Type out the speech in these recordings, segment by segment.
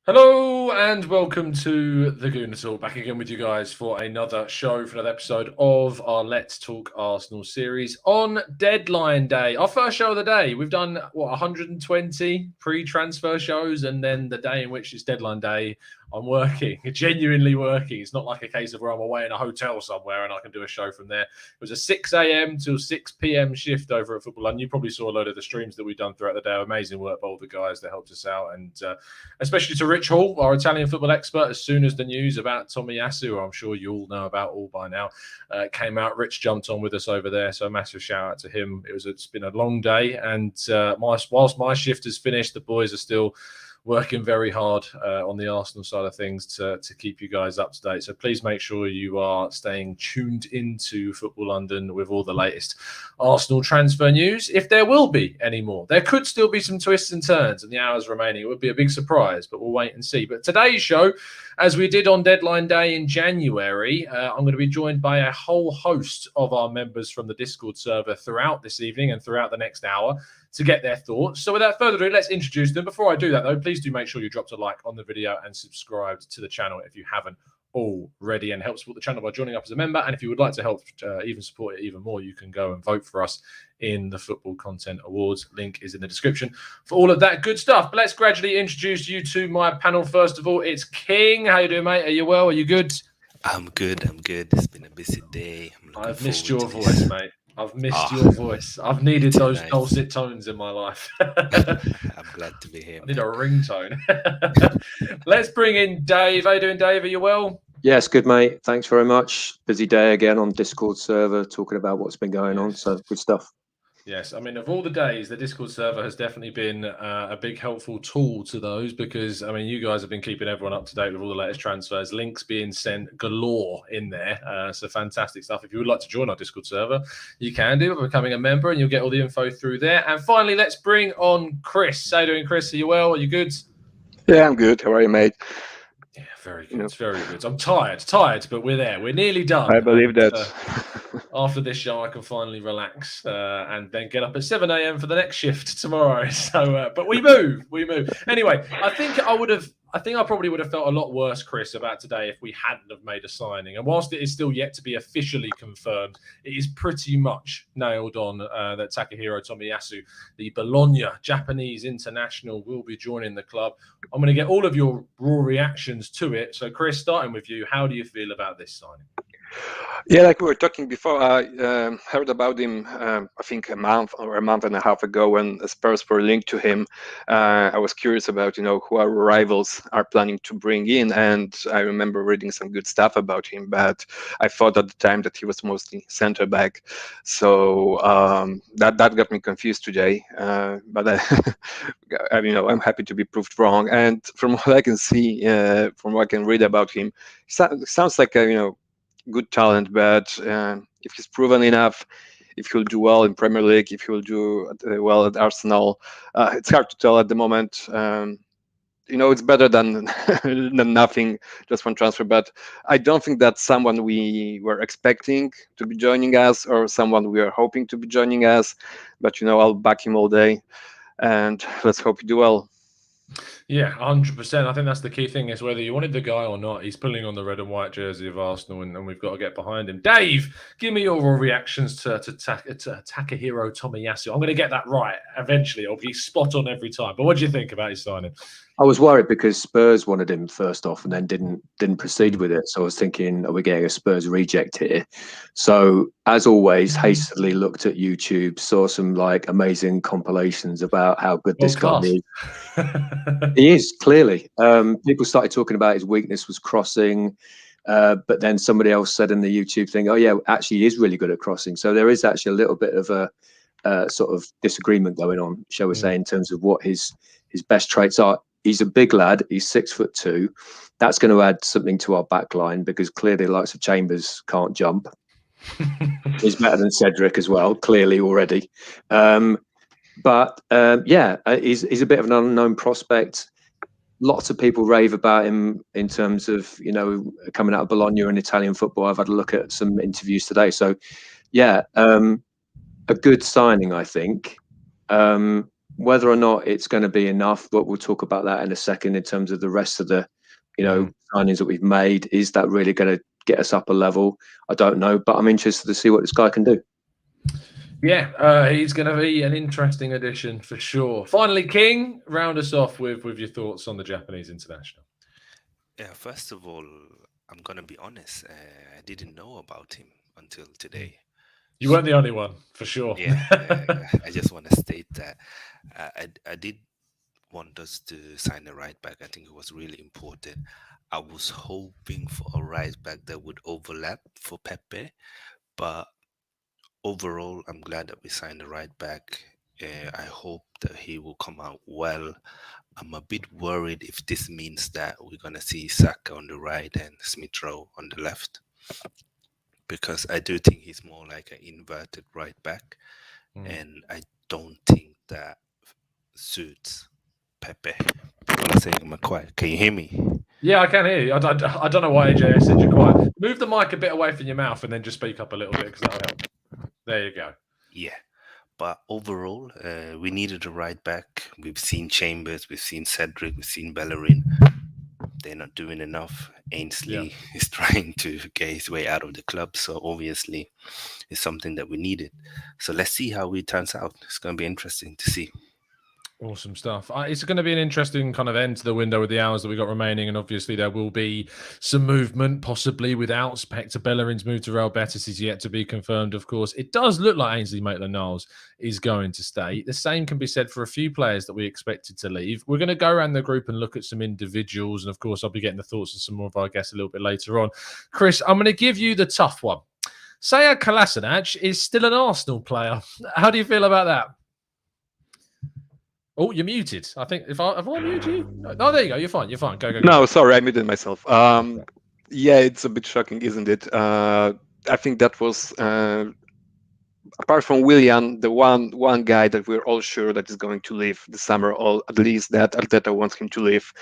Hello and welcome to the Gooner Talk. Back again with you guys for another show, for another episode of our Let's Talk Arsenal series on deadline day. Our first show of the day. We've done 120 pre-transfer shows, and then the day in which it's deadline day, I'm working, genuinely working. It's not like a case of where I'm away in a hotel somewhere and I can do a show from there. It was a 6 a.m. till 6 p.m. shift over at Football London. You probably saw a load of the streams that we've done throughout the day. Amazing work by all the guys that helped us out, and especially to Rich Hall, our Italian football expert. As soon as the news about Tomiyasu, who I'm sure you all know about all by now, came out, Rich jumped on with us over there. So a massive shout out to him. It's been a long day, and whilst my shift is finished, the boys are still working very hard on the Arsenal side of things to keep you guys up to date. So please make sure you are staying tuned into Football London with all the latest Arsenal transfer news, if there will be any more. There could still be some twists and turns in the hours remaining. It would be a big surprise, but we'll wait and see. But today's show, as we did on deadline day in January, I'm going to be joined by a whole host of our members from the Discord server throughout this evening and throughout the next hour to get their thoughts. So without further ado, let's introduce them. Before I do that, though, please do make sure you dropped a like on the video and subscribed to the channel if you haven't already, and help support the channel by joining up as a member. And if you would like to help even support it even more, you can go and vote for us in the Football Content Awards. Link is in the description for all of that good stuff. But let's gradually introduce you to my panel. First of all, it's King. How you doing, mate? Are you well? Are you good? I'm good. It's been a busy day. I've missed your voice, mate. I've missed your voice. I've needed those dulcet tones in my life. I'm glad to be here. I need a ringtone. Let's bring in Dave. How you doing, Dave? Are you well? Yes, good, mate. Thanks very much. Busy day again on Discord server, talking about what's been going on. So good stuff. Yes, I mean, of all the days, the Discord server has definitely been a big helpful tool to those, because, I mean, you guys have been keeping everyone up to date with all the latest transfers, links being sent galore in there. So fantastic stuff. If you would like to join our Discord server, you can do by becoming a member, and you'll get all the info through there. And finally, let's bring on Chris. How you doing, Chris? Are you well? Are you good? Yeah, I'm good. How are you, mate? Yeah, very good. It's very good. I'm tired, but we're there. We're nearly done. I believe that. After this show, I can finally relax and then get up at 7 a.m. for the next shift tomorrow. So, but we move. Anyway, I think I probably would have felt a lot worse, Chris, about today if we hadn't have made a signing. And whilst it is still yet to be officially confirmed, it is pretty much nailed on that Takahiro Tomiyasu, the Bologna Japanese international, will be joining the club. I'm going to get all of your raw reactions to it. So, Chris, starting with you, how do you feel about this signing? Yeah, like we were talking before, I heard about him, I think a month and a half ago when Spurs were linked to him. I was curious about, who our rivals are planning to bring in. And I remember reading some good stuff about him, but I thought at the time that he was mostly center back. So that got me confused today. But I'm happy to be proved wrong. And from what I can see, from what I can read about him, sounds like a, good talent, but if he's proven enough, if he'll do well in Premier League, if he'll do well at Arsenal, it's hard to tell at the moment. It's better than than nothing, just one transfer. But I don't think that's someone we were expecting to be joining us or someone we are hoping to be joining us. But I'll back him all day, and let's hope he do well. Yeah, 100%. I think that's the key thing, is whether you wanted the guy or not, he's pulling on the red and white jersey of Arsenal, and we've got to get behind him. Dave, give me your reactions to Takahiro Tomiyasu. I'm going to get that right eventually. I'll be spot on every time. But what do you think about his signing? I was worried because Spurs wanted him first off and then didn't proceed with it. So I was thinking, are we getting a Spurs reject here? So as always, hastily looked at YouTube, saw some amazing compilations about how good this guy is. He is, clearly. People started talking about his weakness was crossing, but then somebody else said in the YouTube thing, oh yeah, actually he is really good at crossing. So there is actually a little bit of a sort of disagreement going on, shall we say, in terms of what his best traits are. He's a big lad. He's 6'2". That's going to add something to our back line, because clearly the likes of Chambers can't jump. He's better than Cedric as well, clearly already. But he's a bit of an unknown prospect. lots of people rave about him in terms of, coming out of Bologna and Italian football. I've had a look at some interviews today. So, yeah, a good signing, I think. Whether or not it's going to be enough, but we'll talk about that in a second in terms of the rest of the, signings that we've made. Is that really going to get us up a level? I don't know, but I'm interested to see what this guy can do. Yeah, he's going to be an interesting addition for sure. Finally, King, round us off with your thoughts on the Japanese international. Yeah, first of all, I'm going to be honest. I didn't know about him until today. You weren't the only one, for sure. Yeah, I just want to state that I did want us to sign a right back. I think it was really important. I was hoping for a right back that would overlap for Pepe, but overall, I'm glad that we signed the right back. I hope that he will come out well. I'm a bit worried if this means that we're going to see Saka on the right and Smith-Rowe on the left, because I do think he's more like an inverted right back, and I don't think that suits Pepe. People are saying I'm quiet. Can you hear me? Yeah, I can hear you. I don't know why AJ said you're quiet. Move the mic a bit away from your mouth and then just speak up a little bit, because that'll help. There you go. Yeah. But overall, we needed a right back. We've seen Chambers, we've seen Cedric, we've seen Bellerin. They're not doing enough. Ainsley is trying to get his way out of the club. So obviously, it's something that we needed. So let's see how it turns out. It's going to be interesting to see. Awesome stuff. It's going to be an interesting kind of end to the window with the hours that we got remaining, and obviously there will be some movement, possibly without Hector Bellerin's move to Real Betis is yet to be confirmed. Of course, it does look like Ainsley Maitland-Niles is going to stay. The same can be said for a few players that we expected to leave. We're going to go around the group and look at some individuals, and of course, I'll be getting the thoughts of some more of our guests a little bit later on. Chris, I'm going to give you the tough one. Sead Kolasinac is still an Arsenal player. How do you feel about that? Oh, you're muted. I think have I muted you? Oh, there you go. You're fine. You're fine. Go. No, sorry, I muted myself. Yeah, it's a bit shocking, isn't it? I think that was apart from Willian, the one guy that we're all sure that is going to leave this summer, or at least that Arteta wants him to leave.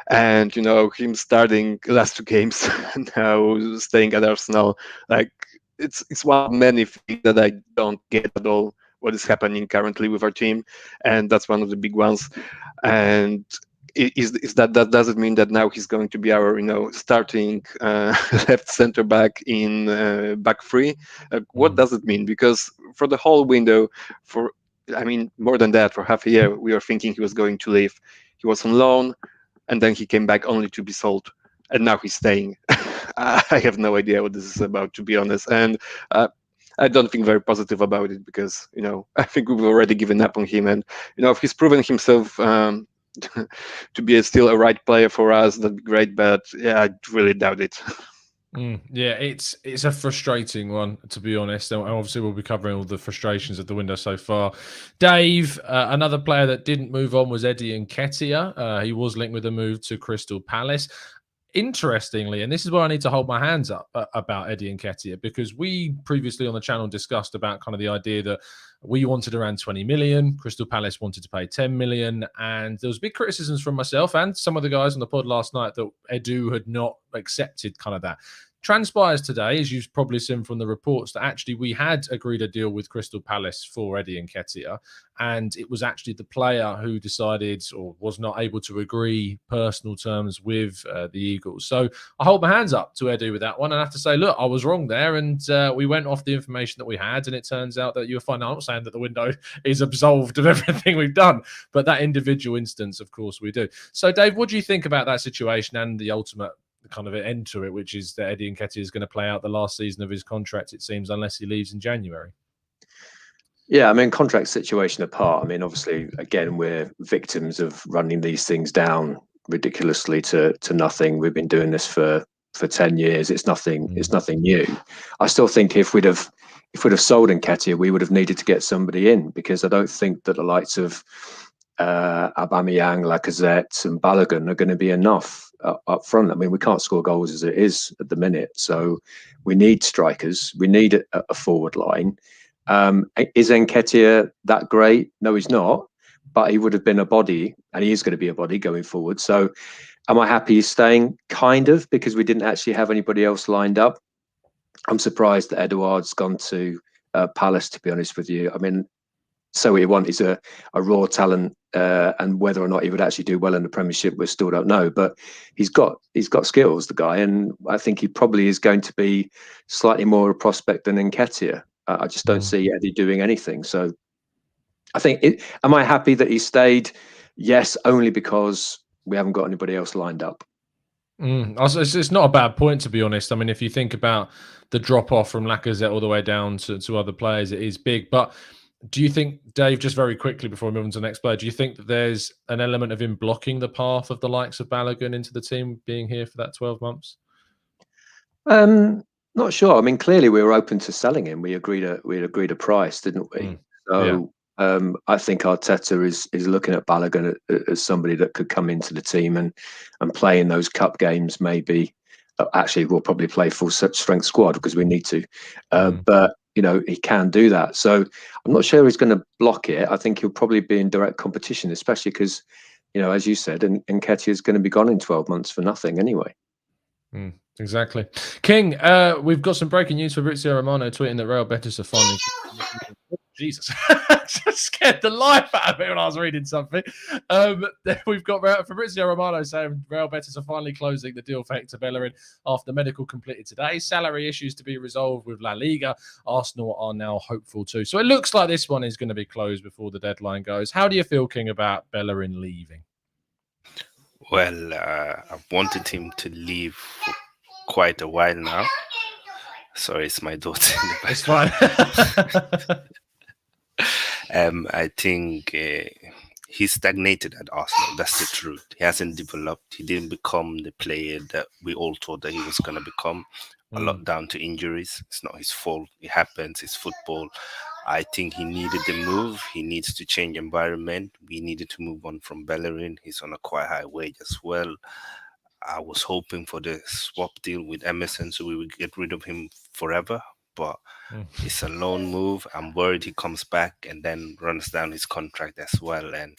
And him starting last two games, now staying at Arsenal, like it's one of many things that I don't get at all. What is happening currently with our team, and that's one of the big ones. And is that does it mean that now he's going to be our starting left center back in back three? What does it mean? Because for the whole window, more than that, for half a year, we were thinking he was going to leave. He was on loan, and then he came back only to be sold, and now he's staying. I have no idea what this is about, to be honest, and I don't think very positive about it, because I think we've already given up on him, and if he's proven himself to be still a right player for us, that'd be great. But yeah, I really doubt it. Yeah, it's a frustrating one, to be honest. And obviously, we'll be covering all the frustrations of the window so far. Dave, another player that didn't move on was Elneny and Nketiah. He was linked with a move to Crystal Palace. Interestingly, and this is where I need to hold my hands up about Elneny and Nketiah, because we previously on the channel discussed about kind of the idea that we wanted around 20 million, Crystal Palace wanted to pay 10 million, and there was big criticisms from myself and some of the guys on the pod last night that Edu had not accepted kind of that. Transpires today, as you've probably seen from the reports, that actually we had agreed a deal with Crystal Palace for Elneny and Nketiah, and it was actually the player who decided or was not able to agree personal terms with the Eagles. So I hold my hands up to Edu with that one, and I have to say, look, I was wrong there, and we went off the information that we had, and it turns out that you were fine. I'm not saying that the window is absolved of everything we've done, but that individual instance, of course, we do. So, Dave, what do you think about that situation and the ultimate kind of end to it, which is that Elneny and Nketiah is going to play out the last season of his contract, it seems, unless he leaves in January? Yeah, contract situation apart, obviously, again, we're victims of running these things down ridiculously to nothing. We've been doing this for 10 years. It's nothing new. I still think if we'd have sold Nketiah, we would have needed to get somebody in, because I don't think that the likes of Aubameyang, Lacazette and Bellerin are going to be enough up front. We can't score goals as it is at the minute, so we need strikers. We need a forward line. Is Nketiah that great? No, he's not, but he would have been a body, and he is going to be a body going forward. So am I happy he's staying? Kind of, because we didn't actually have anybody else lined up. I'm surprised that Edouard's gone to Palace, to be honest with you. I mean, so what you want is a raw talent, and whether or not he would actually do well in the Premiership, we still don't know. But he's got skills, the guy, and I think he probably is going to be slightly more a prospect than Nketiah. I just don't see Eddie doing anything. So I think, am I happy that he stayed? Yes, only because we haven't got anybody else lined up. It's not a bad point, to be honest. I mean, if you think about the drop off from Lacazette all the way down to other players, it is big. But do you think, Dave, just very quickly before we move on to the next player, do you think that there's an element of him blocking the path of the likes of Bellerin into the team being here for that 12 months? Not sure. I mean, clearly we were open to selling him. We agreed a price, didn't we? So I think Arteta is looking at Bellerin as somebody that could come into the team and play in those cup games. Maybe actually we'll probably play full strength squad because we need to. But you know, he can do that. So I'm not sure he's going to block it. I think he'll probably be in direct competition, especially because, you know, as you said, Nketiah is going to be gone in 12 months for nothing anyway. Exactly. King, we've got some breaking news. Fabrizio Romano tweeting that Real Betis are finally... Jesus, just scared the life out of me when I was reading something. We've got Fabrizio Romano saying Real Betis are finally closing the deal for Hector Bellerin after medical completed today. Salary issues to be resolved with La Liga. Arsenal are now hopeful too. So it looks like this one is going to be closed before the deadline goes. How do you feel, King, about Bellerin leaving? Well, I've wanted him to leave for quite a while now. Sorry, it's my daughter in the background. It's fine. I think he stagnated at Arsenal. That's the truth. He hasn't developed. He didn't become the player that we all thought that he was going to become. A lot down to injuries. It's not his fault. It happens. It's football. I think he needed the move. He needs to change environment. We needed to move on from Bellerin. He's on a quite high wage as well. I was hoping for the swap deal with Emerson so we would get rid of him forever. But it's a loan move. I'm worried he comes back and then runs down his contract as well. And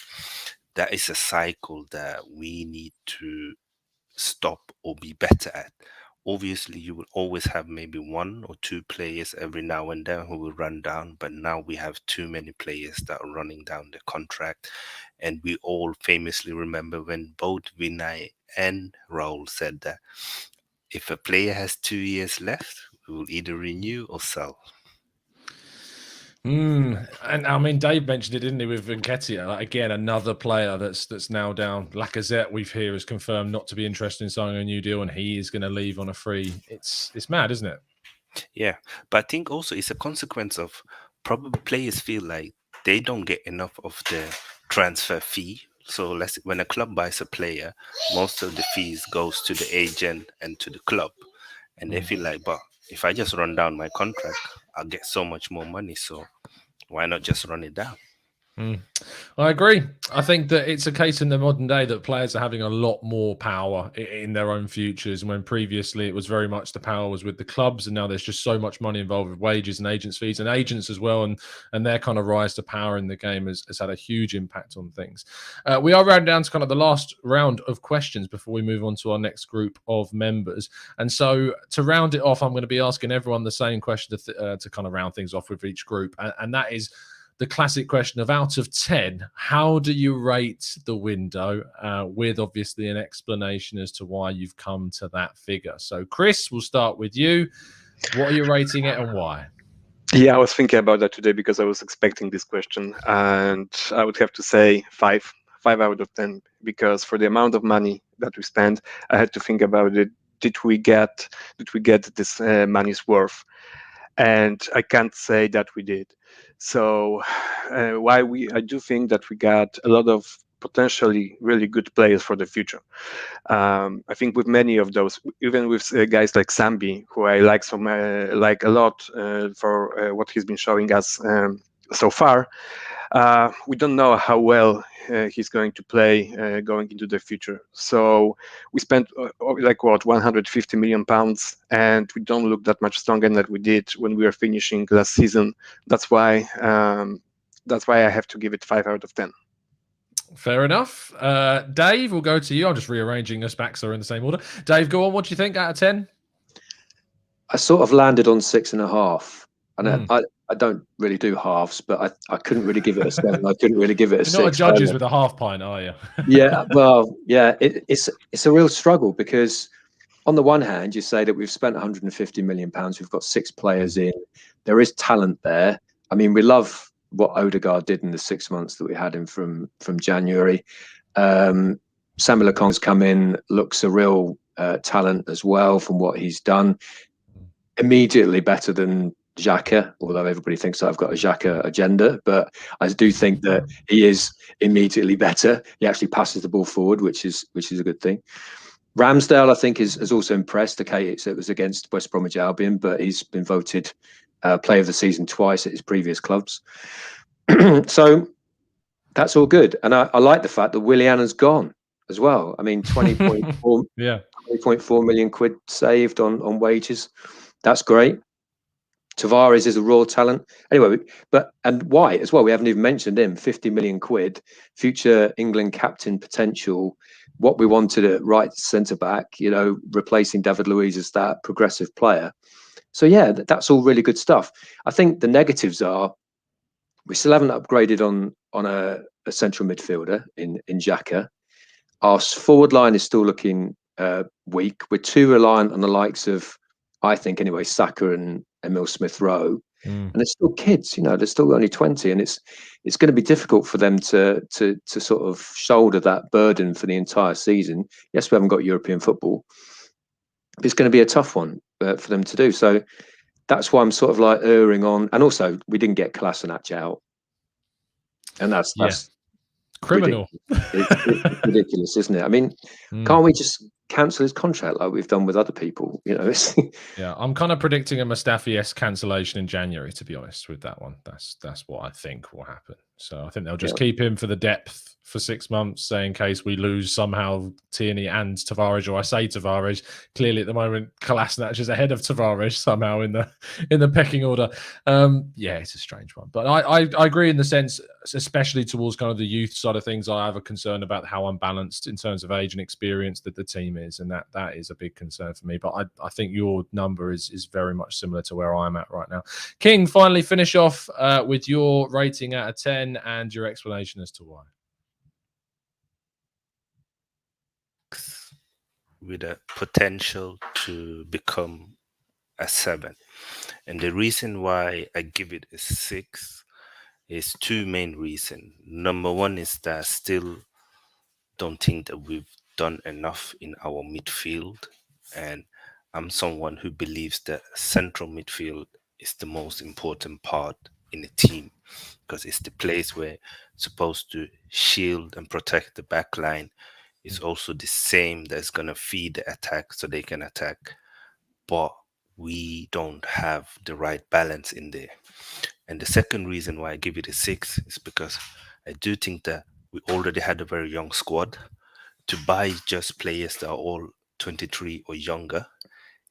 that is a cycle that we need to stop or be better at. Obviously, you will always have maybe one or two players every now and then who will run down. But now we have too many players that are running down the contract. And we all famously remember when both Vinay and Raul said that if a player has 2 years left, we will either renew or sell. And I mean, Dave mentioned it, didn't he, with Nketiah? Like, again, another player that's now down. Lacazette, we've here is confirmed not to be interested in signing a new deal, and he is going to leave on a free. It's mad, isn't it? Yeah, but I think also it's a consequence of probably players feel like they don't get enough of the transfer fee. So when a club buys a player, most of the fees goes to the agent and to the club, and they feel like, but if I just run down my contract, I'll get so much more money. So why not just run it down? I agree. I think that it's a case in the modern day that players are having a lot more power in their own futures, when previously it was very much the power was with the clubs, and now there's just so much money involved with wages and agents' fees and agents as well, and their kind of rise to power in the game has had a huge impact on things. We are rounding down to kind of the last round of questions before we move on to our next group of members, and so to round it off, I'm going to be asking everyone the same question to kind of round things off with each group, and that is the classic question of, out of 10, how do you rate the window, with obviously an explanation as to why you've come to that figure. So Chris, we'll start with you. What are you rating it and why? Yeah, I was thinking about that today because I was expecting this question, and I would have to say 5 out of 10, because for the amount of money that we spent, I had to think about it. Did we get this money's worth? And I can't say that we did. So I do think that we got a lot of potentially really good players for the future. I think with many of those, even with guys like Sambi, who I like a lot for what he's been showing us so far, we don't know how well he's going to play going into the future. So we spent 150 million pounds, and we don't look that much stronger than we did when we were finishing last season. That's why I have to give it 5 out of 10. Fair enough. Dave, we'll go to you. I'm just rearranging us back so we're in the same order. Dave, go on. What do you think out of 10? I sort of landed on 6.5, and I don't really do halves, but I couldn't really give it a 7. I couldn't really give it a 6. You're not a judges with a half pint, are you? Yeah, well, yeah, it's a real struggle because on the one hand, you say that we've spent 150 million pounds, we've got 6 players in, there is talent there. I mean, we love what Odegaard did in the 6 months that we had him from January. Samuel Okong's come in, looks a real talent as well from what he's done. Immediately better than Xhaka, although everybody thinks I've got a Xhaka agenda, but I do think that he is immediately better. He actually passes the ball forward, which is a good thing. Ramsdale, I think, has also impressed. Okay, it was against West Bromwich Albion, but he's been voted player of the season twice at his previous clubs. So that's all good. And I like the fact that Willian's gone as well. I mean, 20.4 million quid saved on wages. That's great. Tavares is a raw talent. Anyway, and White as well. We haven't even mentioned him. 50 million quid, future England captain potential. What we wanted at right centre back, replacing David Luiz as that progressive player. So yeah, that's all really good stuff. I think the negatives are we still haven't upgraded on a central midfielder in Xhaka. Our forward line is still looking weak. We're too reliant on the likes of, I think anyway, Saka and Emil Smith-Rowe, and they're still kids. They're still only 20, and it's going to be difficult for them to sort of shoulder that burden for the entire season. Yes, we haven't got European football. It's going to be a tough one for them to do. So that's why I'm sort of like erring on. And also, we didn't get Kolasinac out, and that's criminal. It's ridiculous, isn't it? I mean, can't we just cancel his contract like we've done with other people? Yeah, I'm kind of predicting a Mustafi-esque cancellation in January, to be honest with that one. That's what I think will happen. So I think they'll just keep him for the depth for 6 months, say in case we lose somehow Tierney and Tavares, or I say Tavares. Clearly at the moment, Kolasinac is ahead of Tavares somehow in the pecking order. Yeah, it's a strange one, but I agree in the sense, especially towards kind of the youth side of things. I have a concern about how unbalanced in terms of age and experience that the team is, and that is a big concern for me. But I think your number is very much similar to where I'm at right now. King, finally finish off with your rating out of 10 and your explanation as to why. With a potential to become a 7. And the reason why I give it a 6 is 2 main reasons. Number one is that I still don't think that we've done enough in our midfield. And I'm someone who believes that central midfield is the most important part in a team, because it's the place where it's supposed to shield and protect the back line. It's also the same that's going to feed the attack so they can attack. But we don't have the right balance in there. And the second reason why I give it a 6 is because I do think that we already had a very young squad. To buy just players that are all 23 or younger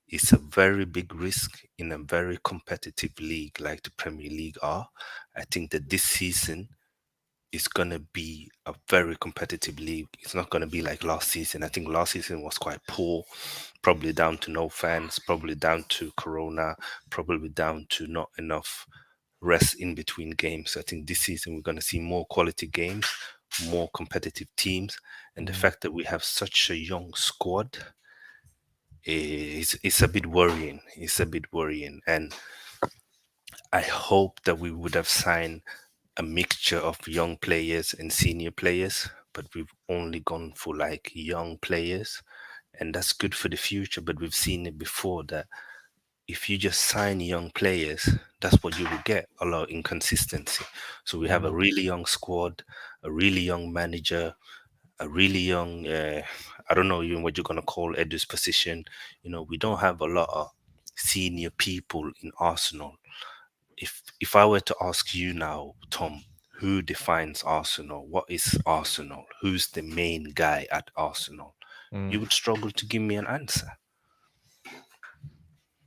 is a very big risk in a very competitive league like the Premier League are. I think that this season is going to be a very competitive league. It's not going to be like last season. I think last season was quite poor, probably down to no fans, probably down to Corona, probably down to not enough rest in between games. I think this season we're going to see more quality games, more competitive teams, and the fact that we have such a young squad is a bit worrying. It's a bit worrying, and I hope that we would have signed a mixture of young players and senior players, but we've only gone for like young players, and that's good for the future. But we've seen it before that if you just sign young players, that's what you will get, a lot of inconsistency. So we have a really young squad, a really young manager, a really young, I don't know even what you're going to call Edu's position. We don't have a lot of senior people in Arsenal. If I were to ask you now, Tom, who defines Arsenal? What is Arsenal? Who's the main guy at Arsenal? You would struggle to give me an answer.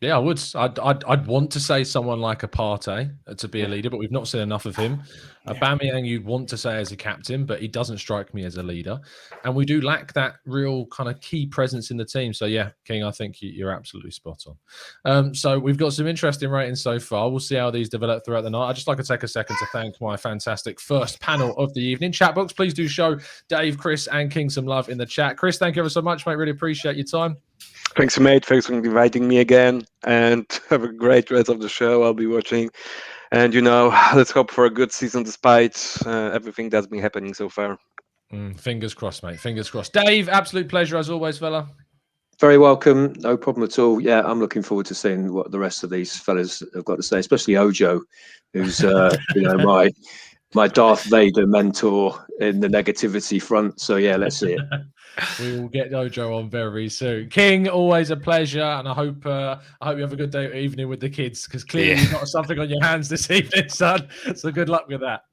Yeah, I would. I'd want to say someone like a Partey to be a leader, but we've not seen enough of him. Aubameyang, you'd want to say as a captain, but he doesn't strike me as a leader. And we do lack that real kind of key presence in the team. So yeah, King, I think you're absolutely spot on. So we've got some interesting ratings so far. We'll see how these develop throughout the night. I'd just like to take a second to thank my fantastic first panel of the evening. Chat box, please do show Dave, Chris, and King some love in the chat. Chris, thank you ever so much, mate. Really appreciate your time. Thanks, mate. Thanks for inviting me again, and have a great rest of the show. I'll be watching, and let's hope for a good season despite everything that's been happening so far. Fingers crossed, mate. Fingers crossed. Dave, absolute pleasure as always, fella. Very welcome. No problem at all. Yeah, I'm looking forward to seeing what the rest of these fellas have got to say, especially Ojo, who's my Darth Vader mentor in the negativity front. So yeah, let's see it. We will get Ojo on very soon. King, always a pleasure, and I hope you have a good day or evening with the kids, because clearly you've got something on your hands this evening, son. So good luck with that.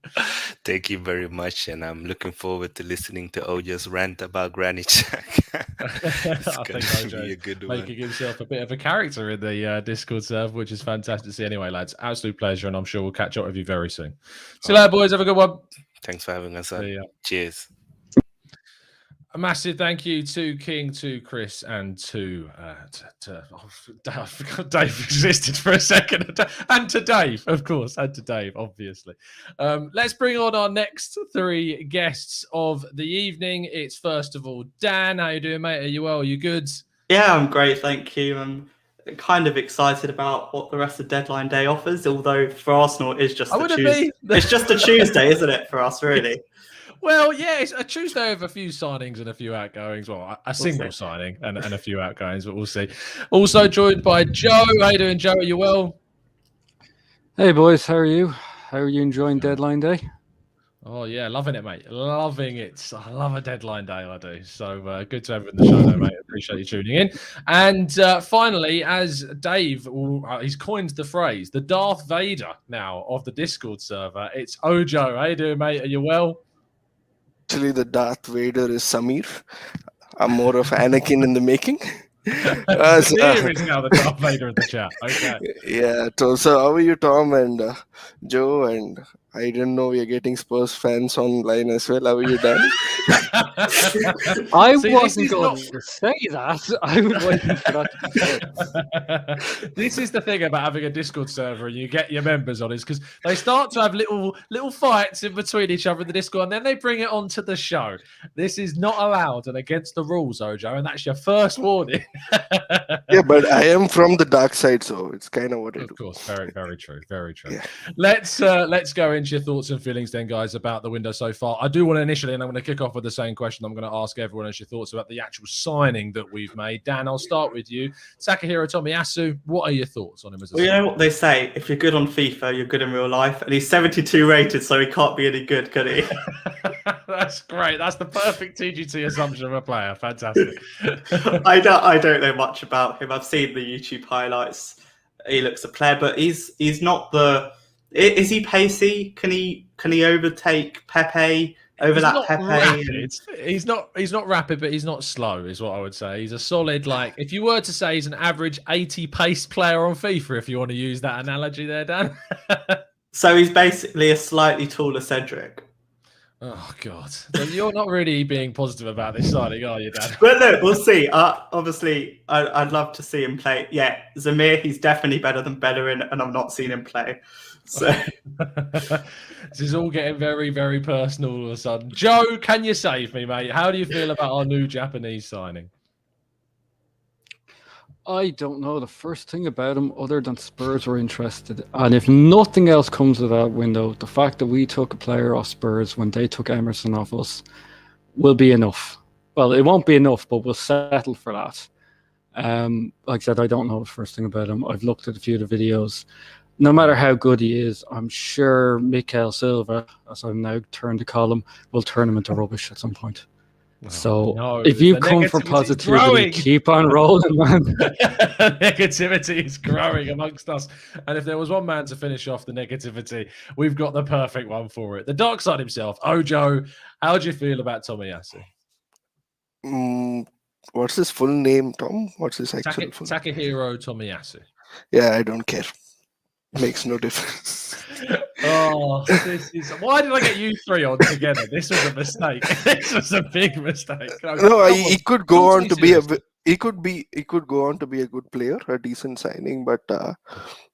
Thank you very much, and I'm looking forward to listening to Ojo's rant about Granny Jack. I think Ojo is making himself a bit of a character in the Discord server, which is fantastic to see. Anyway, lads, absolute pleasure, and I'm sure we'll catch up with you very soon. See you later, boys. Have a good one. Thanks for having us on. Cheers. A massive thank you to King, to Chris, and to I forgot Dave existed for a second, and to Dave, of course, and to Dave, obviously. Let's bring on our next three guests of the evening. It's first of all Dan. How you doing, mate? Are you well? Are you good? Yeah, I'm great, thank you. I'm kind of excited about what the rest of deadline day offers. Although for Arsenal, it's just it's just a Tuesday, isn't it, for us, really? Well, yeah, it's a Tuesday with a few signings and a few outgoings. Well, a single signing and a few outgoings, but we'll see. Also joined by Joe. How you doing, Joe? Are you well? Hey, boys. How are you? How are you enjoying deadline day? Oh, yeah, loving it, mate. Loving it. I love a deadline day, I do. So good to have you in the show, though, mate. Appreciate you tuning in. And finally, as Dave, he's coined the phrase, the Darth Vader now of the Discord server, it's Ojo. How you doing, mate? Are you well? Actually, the Darth Vader is Samir. I'm more of Anakin in the making. Samir is now the Darth Vader in the chat. Okay. Yeah. So how are you, Tom and Joe? And I didn't know you're getting Spurs fans online as well. How are you, Dan? I wasn't going to say that. I was waiting for that to be said. This is the thing about having a Discord server and you get your members on, is because they start to have little fights in between each other in the Discord, and then they bring it onto the show. This is not allowed and against the rules, Ojo, and that's your first warning. Yeah, but I am from the dark side, so it's kind of what I do. Of course, very, very true, very true. Yeah. Let's go into your thoughts and feelings then, guys, about the window so far. I do want to initially, and I'm going to kick off with the same question. I'm going to ask everyone as your thoughts about the actual signing that we've made. Dan, I'll start with you. Takahiro Tomiyasu, what are your thoughts on him as a you know what they say, if you're good on FIFA, you're good in real life, and he's 72 rated, so he can't be any good, can he? That's great. That's the perfect TGT assumption of a player. Fantastic. I don't know much about him. I've seen the YouTube highlights. He looks a player, but he's not the. Is he pacey? Can he overtake Pepe? He's not rapid, but he's not slow, is what I would say. He's a solid, if you were to say he's an average 80 pace player on FIFA, if you want to use that analogy there, Dan. So he's basically a slightly taller Cedric. Oh, God. Well, you're not really being positive about this signing, are you, Dan? But no, we'll see. Obviously, I'd love to see him play. Yeah, Zamir, he's definitely better than Bellerin, and I've not seen him play. So this is all getting very, very personal all of a sudden. Joe, can you save me, mate? How do you feel about our new Japanese signing? I don't know the first thing about him other than Spurs were interested. And if nothing else comes of that window, the fact that we took a player off Spurs when they took Emerson off us will be enough. Well, it won't be enough, but we'll settle for that. Like I said, I don't know the first thing about him. I've looked at a few of the videos. No matter how good he is, I'm sure Mikel Silva, as I'm now turned to call him, will turn him into rubbish at some point. If you come for positivity, keep on rolling, man. Negativity is growing amongst us. And if there was one man to finish off the negativity, we've got the perfect one for it. The dark side himself. Ojo, how do you feel about Tomiyasu? What's his full name, Tom? What's his actual full name? Takahiro Tomiyasu. Yeah, I don't care. Makes no difference. This is why did I get you three on together? This was a mistake. This was a big mistake. No, he could go on to be a. serious. He could go on to be a good player, a decent signing, but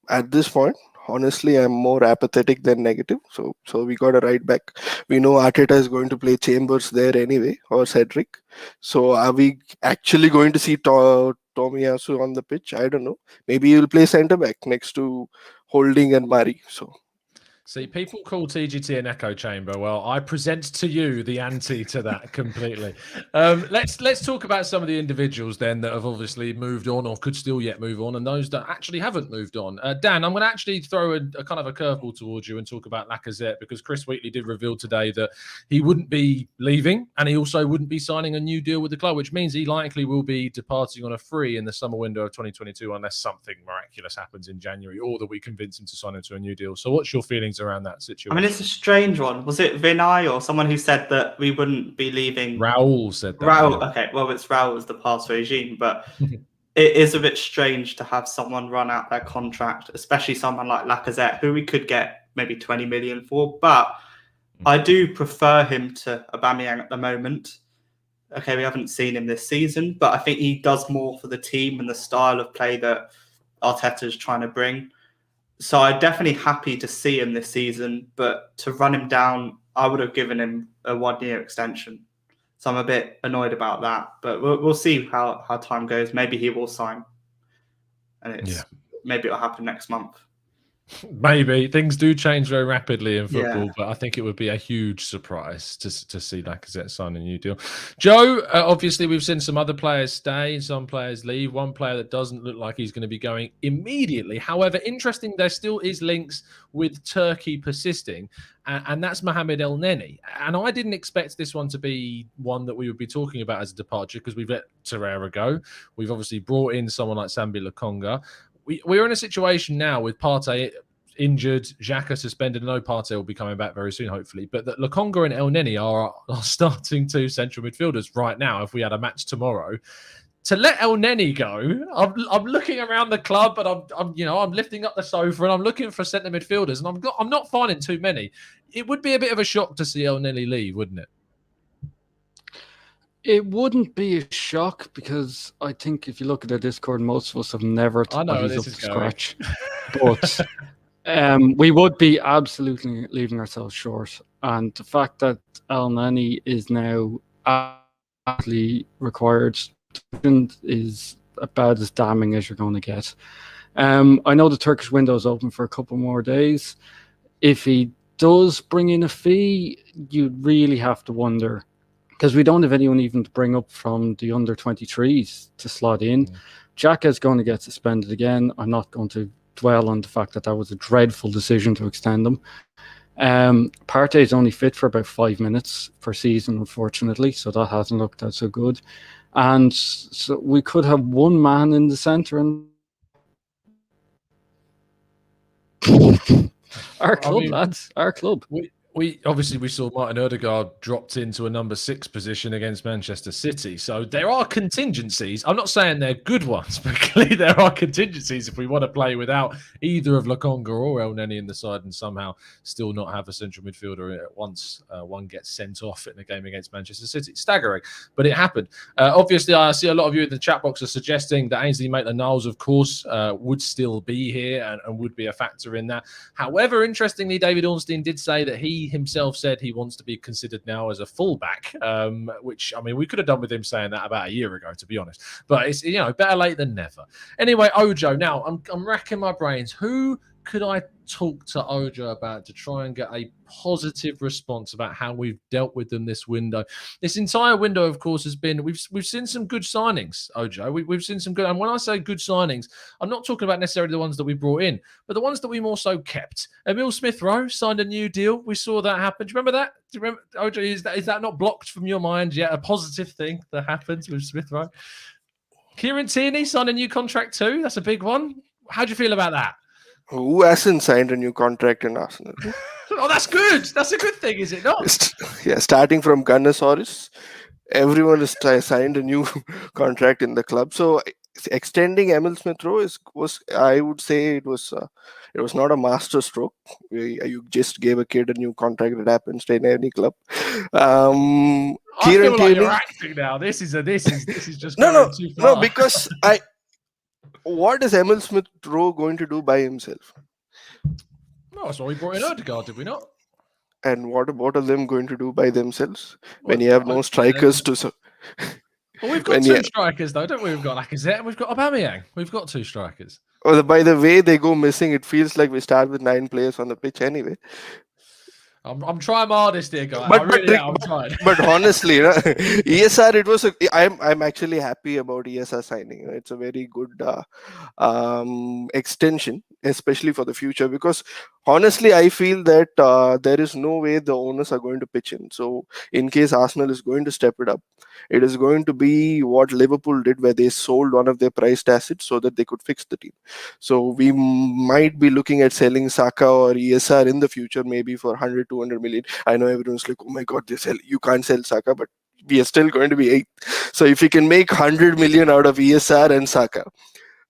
at this point, honestly, I'm more apathetic than negative. So we got a right back. We know Arteta is going to play Chambers there anyway, or Cedric. So are we actually going to see Tomiyasu on the pitch? I don't know. Maybe he'll play centre back next to Holding and Murray. So. See, people call TGT an echo chamber. Well, I present to you the anti to that completely. Let's talk about some of the individuals then that have obviously moved on or could still yet move on, and those that actually haven't moved on. Dan, I'm going to actually throw a kind of a curveball towards you and talk about Lacazette, because Chris Wheatley did reveal today that he wouldn't be leaving, and he also wouldn't be signing a new deal with the club, which means he likely will be departing on a free in the summer window of 2022, unless something miraculous happens in January, or that we convince him to sign into a new deal. So what's your feelings around that situation? I mean, it's a strange one. Was it Vinay or someone who said that we wouldn't be leaving? Raul said that. Raul, okay. Well, it's Raul's the past regime, but it is a bit strange to have someone run out their contract, especially someone like Lacazette, who we could get maybe 20 million for. But I do prefer him to Aubameyang at the moment. Okay, we haven't seen him this season, but I think he does more for the team and the style of play that Arteta is trying to bring. So I'm definitely happy to see him this season, but to run him down, I would have given him a 1-year extension. So I'm a bit annoyed about that, but we'll see how time goes. Maybe he will sign, and maybe it'll happen next month. Maybe things do change very rapidly in football, but I think it would be a huge surprise to see Lacazette sign a new deal. Joe, obviously we've seen some other players stay, some players leave. One player that doesn't look like he's going to be going immediately. However, interesting, there still is links with Turkey persisting, and that's Mohamed Elneny. And I didn't expect this one to be one that we would be talking about as a departure, because we've let Torreira go. We've obviously brought in someone like Sambi Lokonga. We're in a situation now with Partey injured, Xhaka suspended. I know Partey will be coming back very soon, hopefully. But that Lokonga and Elneny are starting two central midfielders right now. If we had a match tomorrow, to let Elneny go, I'm looking around the club, but I'm lifting up the sofa and I'm looking for centre midfielders, and I'm not finding too many. It would be a bit of a shock to see Elneny leave, wouldn't it? It wouldn't be a shock, because I think if you look at the Discord, most of us have never thought he's up to scratch. But we would be absolutely leaving ourselves short. And the fact that Elneny is now absolutely required is about as damning as you're going to get. I know the Turkish window is open for a couple more days. If he does bring in a fee, you'd really have to wonder, because we don't have anyone even to bring up from the under-23s to slot in. Xhaka is going to get suspended again. I'm not going to dwell on the fact that was a dreadful decision to extend them. Partey is only fit for about 5 minutes per season, unfortunately, so that hasn't looked that so good. And so we could have one man in the centre, and our club, lads, our club. We obviously saw Martin Odegaard dropped into a number 6 position against Manchester City. So there are contingencies. I'm not saying they're good ones, but clearly there are contingencies if we want to play without either of Lokonga or Elneny in the side and somehow still not have a central midfielder once one gets sent off in a game against Manchester City. Staggering, but it happened. Obviously, I see a lot of you in the chat box are suggesting that Ainsley Maitland-Niles, of course, would still be here and would be a factor in that. However, interestingly, David Ornstein did say that he himself said he wants to be considered now as a fullback, which, I mean, we could have done with him saying that about a year ago, to be honest. But it's, better late than never. Anyway, Ojo, now I'm racking my brains. Who could I talk to Ojo about to try and get a positive response about how we've dealt with them this window? This entire window, of course, has been, we've seen some good signings, Ojo. We've seen some good, and when I say good signings, I'm not talking about necessarily the ones that we brought in, but the ones that we more so kept. Emil Smith-Rowe signed a new deal. We saw that happen. Do you remember that? Do you remember, Ojo, is that not blocked from your mind yet? A positive thing that happens with Smith-Rowe. Kieran Tierney signed a new contract too. That's a big one. How do you feel about that? Who hasn't signed a new contract in Arsenal? Oh, that's good. That's a good thing, is it not? Yeah, starting from Gunnersaurus, everyone has signed a new contract in the club. So extending Emil Smith Rowe was I would say it was not a master stroke. You just gave a kid a new contract that happens to any club. I Kieran feel like you're Tierney- acting now. This is just no, going too far. no, because what is Emil Smith Rowe going to do by himself? No, that's why we brought in Odegaard, did we not? And what are them going to do by themselves when What, you have no strikers to? Well, we've got two strikers though, don't we? We've got Lacazette and we've got Aubameyang. We've got two strikers. Well, by the way they go missing, it feels like we start with 9 players on the pitch anyway. I'm trying my hardest here, guys. I'm trying. But honestly, ESR, it was. I'm actually happy about ESR signing. It's a very good extension, especially for the future. Because honestly, I feel that there is no way the owners are going to pitch in. So, in case Arsenal is going to step it up, it is going to be what Liverpool did, where they sold one of their prized assets so that they could fix the team. So we might be looking at selling Saka or ESR in the future, maybe for 100, 200 million. I know everyone's like, oh my God, you can't sell Saka, but we are still going to be 8th. So if you can make 100 million out of ESR and Saka,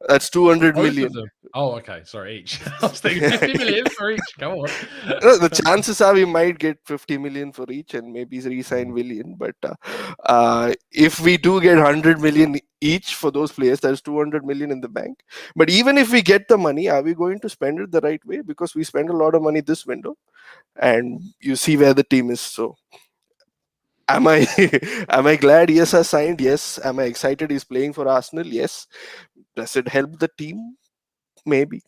that's 200 Both million. of them. Oh, okay. Sorry, each. I was thinking 50 million for each. Come on. The chances are we might get 50 million for each and maybe re-sign Willian. But if we do get 100 million each for those players, that's 200 million in the bank. But even if we get the money, are we going to spend it the right way? Because we spend a lot of money this window, and you see where the team is. So, am I glad ESR signed? Yes. Am I excited he's playing for Arsenal? Yes. Does it help the team? Maybe.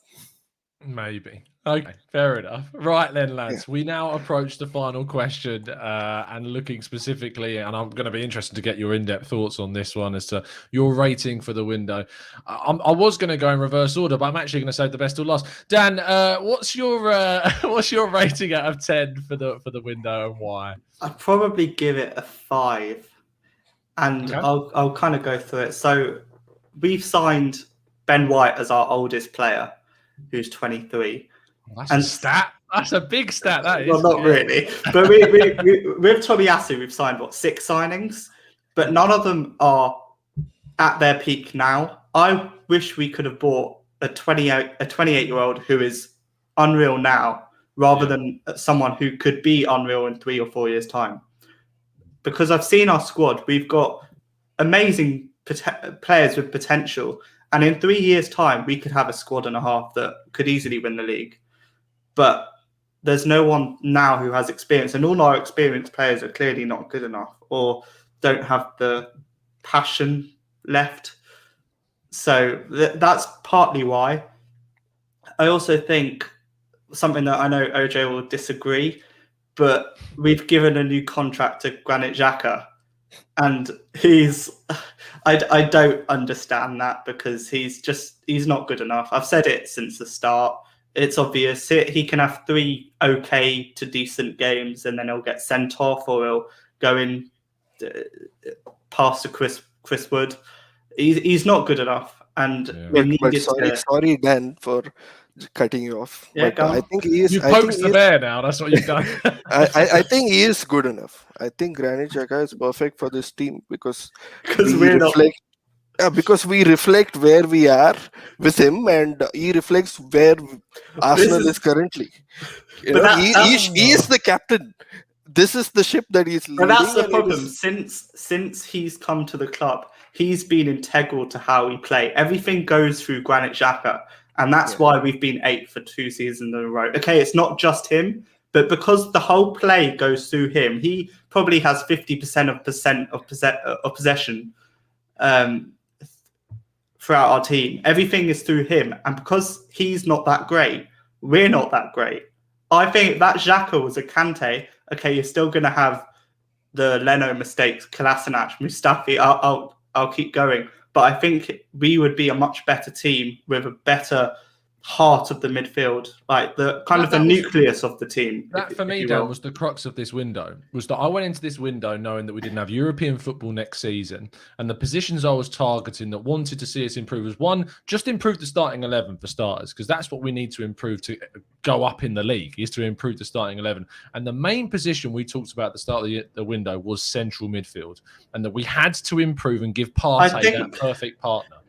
Okay, fair enough. Right then, lads, we now approach the final question, and looking specifically, and I'm going to be interested to get your in-depth thoughts on this one as to your rating for the window. I was going to go in reverse order, but I'm actually going to save the best till last. Dan, what's your rating out of 10 for the window and why? I'd probably give it a 5, and Okay. I'll kind of go through it. So we've signed Ben White as our oldest player, who's 23. Well, that's a stat. That's a big stat. That is. Well, not really. But we with Tomiyasu, we've signed 6 signings, but none of them are at their peak now. I wish we could have bought a 28-year-old who is unreal now, rather than someone who could be unreal in 3 or 4 years' time. Because I've seen our squad, we've got amazing players with potential. And in 3 years' time, we could have a squad and a half that could easily win the league. But there's no one now who has experience. And all our experienced players are clearly not good enough or don't have the passion left. So that's partly why. I also think something that I know OJ will disagree, but we've given a new contract to Granit Xhaka. And I don't understand that, because he's not good enough. I've said it since the start. It's obvious. He can have 3 okay to decent games, and then he'll get sent off, or he'll go in past to Chris Wood. He's not good enough, and we needed sorry, Dan, for cutting you off. Yeah, but I think he is. You poked the bear now. That's what you've done. I think he is good enough. I think Granit Xhaka is perfect for this team because we reflect where we are with him, and he reflects where Arsenal is currently. He is the captain. This is the ship that he's leading. But that's the problem. Since he's come to the club, he's been integral to how we play. Everything goes through Granit Xhaka, and that's why we've been 8th for 2 seasons in a row. Okay, it's not just him, but because the whole play goes through him, he probably has 50% of possession throughout our team. Everything is through him, and because he's not that great, we're not that great. I think that Xhaka was a Kante. Okay, you're still going to have the Leno mistakes, Kolasinac, Mustafi. I'll keep going, but I think we would be a much better team with a better heart of the midfield, like the nucleus of the team. That for me, Dan, was the crux of this window. Was that I went into this window knowing that we didn't have European football next season, and the positions I was targeting that wanted to see us improve was, one, just improve the starting 11 for starters, because that's what we need to improve to go up in the league, is to improve the starting 11. And the main position we talked about at the start of the window was central midfield, and that we had to improve and give Partey that perfect partner.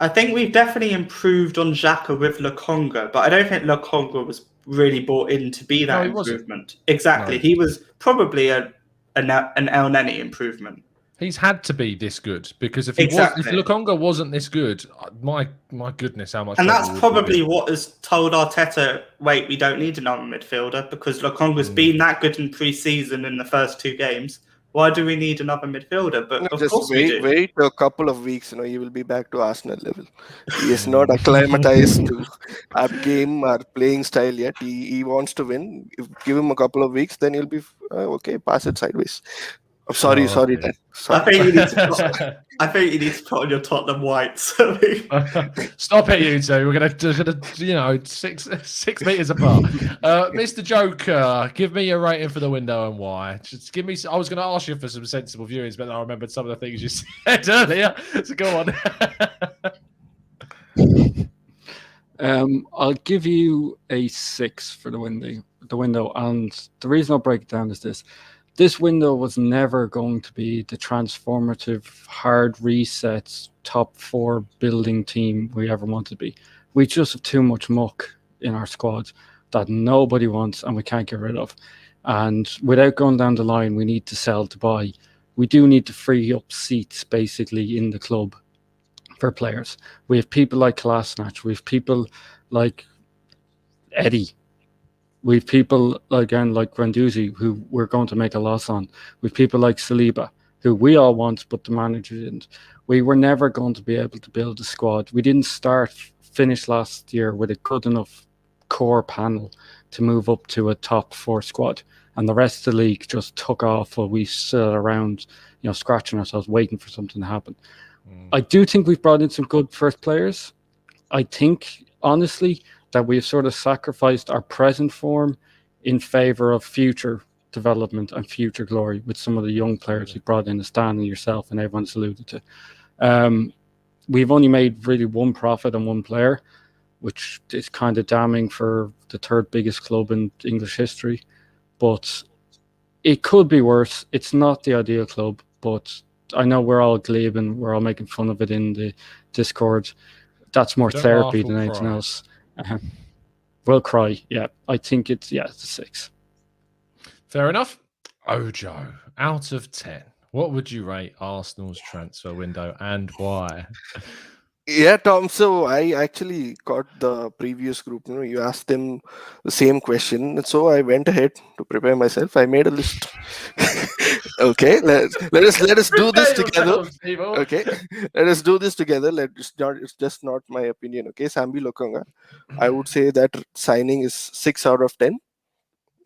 I think we've definitely improved on Xhaka with Lokonga, but I don't think Lokonga was really brought in to be that No, he wasn't. improvement. Exactly. No. He was probably an Elneny improvement. He's had to be this good because if Exactly. Lokonga wasn't this good, my goodness, how much. And trouble that's would we probably be? what has told Arteta, wait, we don't need another midfielder because Lokonga's been that good in pre-season in the first 2 games. Why do we need another midfielder? But of Just course we do. wait a couple of weeks. He will be back to Arsenal level. He is not acclimatized to our game, our playing style yet. He wants to win. If give him a couple of weeks, then he'll be okay. Pass it sideways. I'm sorry, okay. Dan. I Sorry. think you need to put on your Tottenham whites. Stop it, you two. We're gonna 6 meters apart. Mr. Joker, give me a rating for the window and why. Just give me. I was going to ask you for some sensible viewings, but then I remembered some of the things you said earlier. So go on. I'll give you a 6 for the window, and the reason I'll break it down is this. This window was never going to be the transformative, hard resets, top 4 building team we ever wanted to be. We just have too much muck in our squad that nobody wants and we can't get rid of. And without going down the line, we need to sell to buy. We do need to free up seats, basically, in the club for players. We have people like Kolasinac. We have people like Eddie. We have people, again, like Guendouzi, who we're going to make a loss on. We have people like Saliba, who we all want, but the manager didn't. We were never going to be able to build a squad. We didn't finish last year with a good enough core panel to move up to a top 4 squad. And the rest of the league just took off while we sat around, scratching ourselves, waiting for something to happen. I do think we've brought in some good first players. I think, honestly, that we've sort of sacrificed our present form in favour of future development and future glory with some of the young players we brought in, Stan and yourself and everyone's alluded to. We've only made really 1 profit on 1 player, which is kind of damning for the 3rd biggest club in English history. But it could be worse. It's not the ideal club, but I know we're all glibing, we're all making fun of it in the Discord. That's more therapy than anything else. We'll cry. Yeah, I think it's a 6. Fair enough. Ojo, out of 10, what would you rate Arsenal's transfer window and why? Yeah, Tom. So I actually got the previous group. You asked them the same question, and so I went ahead to prepare myself. I made a list. Okay, let us do this together. Okay, let us do this together. It's just not my opinion. Okay, Sambi Lokonga, I would say that signing is 6 out of 10.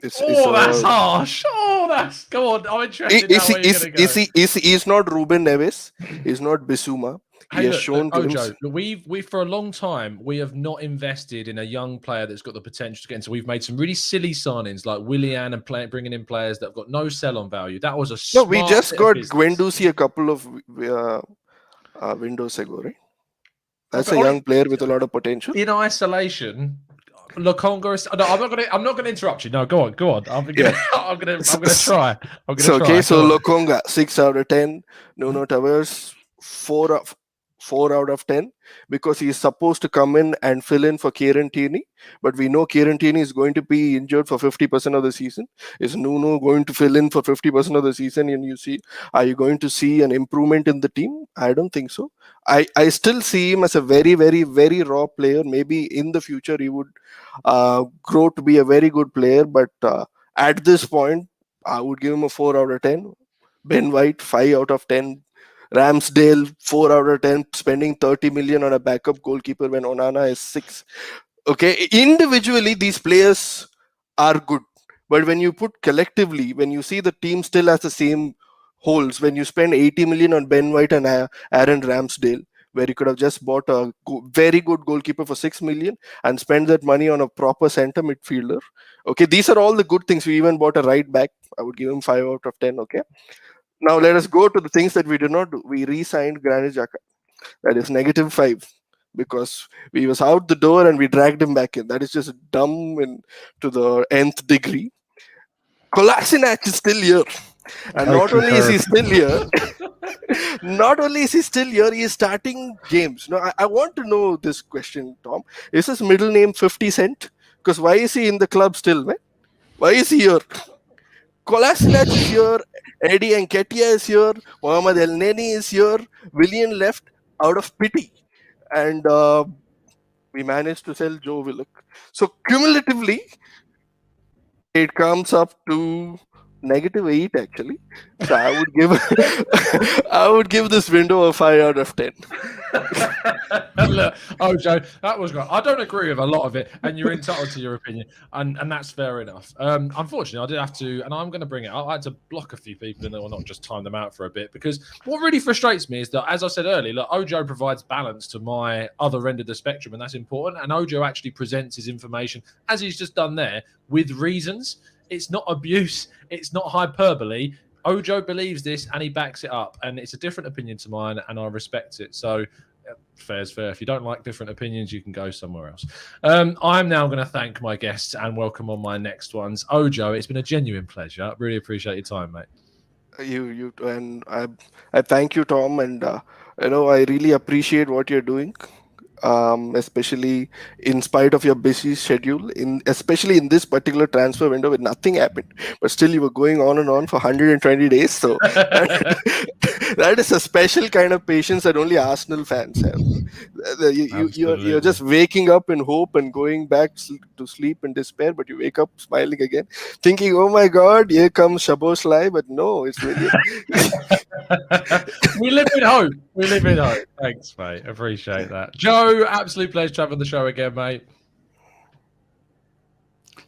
That's harsh. Go on. I'm interested now where you're going to go. He's not Ruben Neves. He's not Bissouma. Hey, Ojo, we for a long time we have not invested in a young player that's got the potential to get into. We've made some really silly signings like Willian and bringing in players that have got no sell-on value. That was a smart we just got Guendouzi a couple of windows ago, right? That's a young player with a lot of potential. In isolation, Lokonga. No, I'm not gonna interrupt you. No, go on. I'm gonna try. So Lokonga 6 out of 10. Nuno Tavares 4 out of 10 because he is supposed to come in and fill in for Kieran Tierney, but we know Kieran Tierney is going to be injured for 50% of the season. Is Nuno going to fill in for 50% of the season? And are you going to see an improvement in the team? I don't think so. I still see him as a very, very, very raw player. Maybe in the future he would grow to be a very good player, but at this point I would give him a 4 out of 10. Ben White 5 out of 10. Ramsdale 4 out of 10, spending 30 million on a backup goalkeeper when Onana is 6. Okay, individually these players are good, but when you put collectively, when you see the team still has the same holes, when you spend 80 million on Ben White and Aaron Ramsdale, where you could have just bought a very good goalkeeper for 6 million and spend that money on a proper center midfielder. Okay, these are all the good things. We even bought a right back. I would give him 5 out of 10. Okay. Now let us go to the things that we did not do. We re-signed Granit Xhaka. That is -5 because we was out the door and we dragged him back in. That is just dumb to the nth degree. Kolasinac is still here. And not only is he still here, Not only is he still here, he is starting games. No, I want to know this question, Tom. Is his middle name 50 Cent? Because why is he in the club still, man? Why is he here? Kolasinac is here. Eddie and Nketiah is here. Mohamed Elneny is here. Willian left out of pity. And we managed to sell Joe Willock. So cumulatively, it comes up to -8 actually. So I would give this window a 5 out of 10. Look, Joe, that was great. I don't agree with a lot of it, and you're entitled to your opinion, and that's fair enough. Unfortunately, I did have to, and I'm going to bring it up. I had to block a few people, and or not just time them out for a bit, because what really frustrates me is that, as I said earlier, look, Ojo provides balance to my other end of the spectrum, and that's important. And Ojo actually presents his information, as he's just done there, with reasons. It's not abuse. It's not hyperbole. Ojo believes this and he backs it up. And it's a different opinion to mine and I respect it. So fair's fair. If you don't like different opinions, you can go somewhere else. I'm now going to thank my guests and welcome on my next ones. Ojo, it's been a genuine pleasure. Really appreciate your time, mate. You and I thank you, Tom, and I really appreciate what you're doing. Especially in spite of your busy schedule, especially in this particular transfer window where nothing happened, but still you were going on and on for 120 days. So that is a special kind of patience that only Arsenal fans have. You're just waking up in hope and going back to sleep in despair, but you wake up smiling again, thinking, "Oh my God, here comes Szoboszlai," but no, it's really. We live in hope. We live in hope. Thanks, mate. Appreciate that. Joe, absolute pleasure to have on the show again, mate.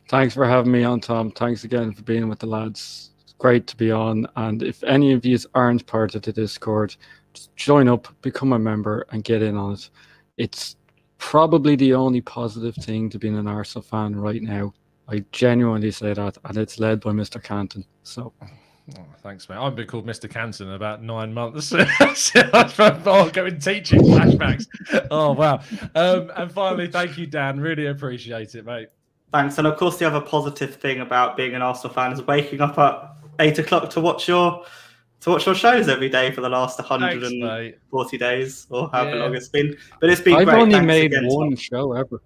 Thanks for having me on, Tom. Thanks again for being with the lads. It's great to be on. And if any of you aren't part of the Discord, just join up, become a member, and get in on it. It's probably the only positive thing to being an Arsenal fan right now. I genuinely say that, and it's led by Mr. Canton. So. Oh, thanks, mate. I've been called Mr. Canton in about 9 months. I'll go in teaching flashbacks. Oh, wow. And finally, thank you, Dan. Really appreciate it, mate. Thanks. And of course, the other positive thing about being an Arsenal fan is waking up at 8 o'clock to watch your shows every day for the last 140 days or however long it's been. But it's been I've great. only Thanks made again, one Tom. show ever.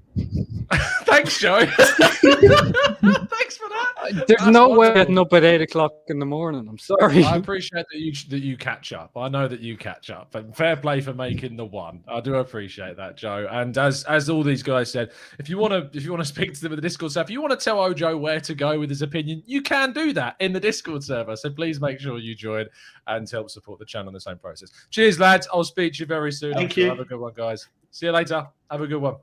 Thanks, Joe. Thanks for that. There's no way getting up at 8 o'clock in the morning. I'm sorry. I appreciate that you catch up. I know that you catch up. And fair play for making the one. I do appreciate that, Joe. And as all these guys said, if you want to speak to them in the Discord server, if you want to tell Ojo where to go with his opinion, you can do that in the Discord server. So please make sure you join and help support the channel in the same process. Cheers, lads. I'll speak to you very soon. Thank you. Have a good one, guys. See you later. Have a good one.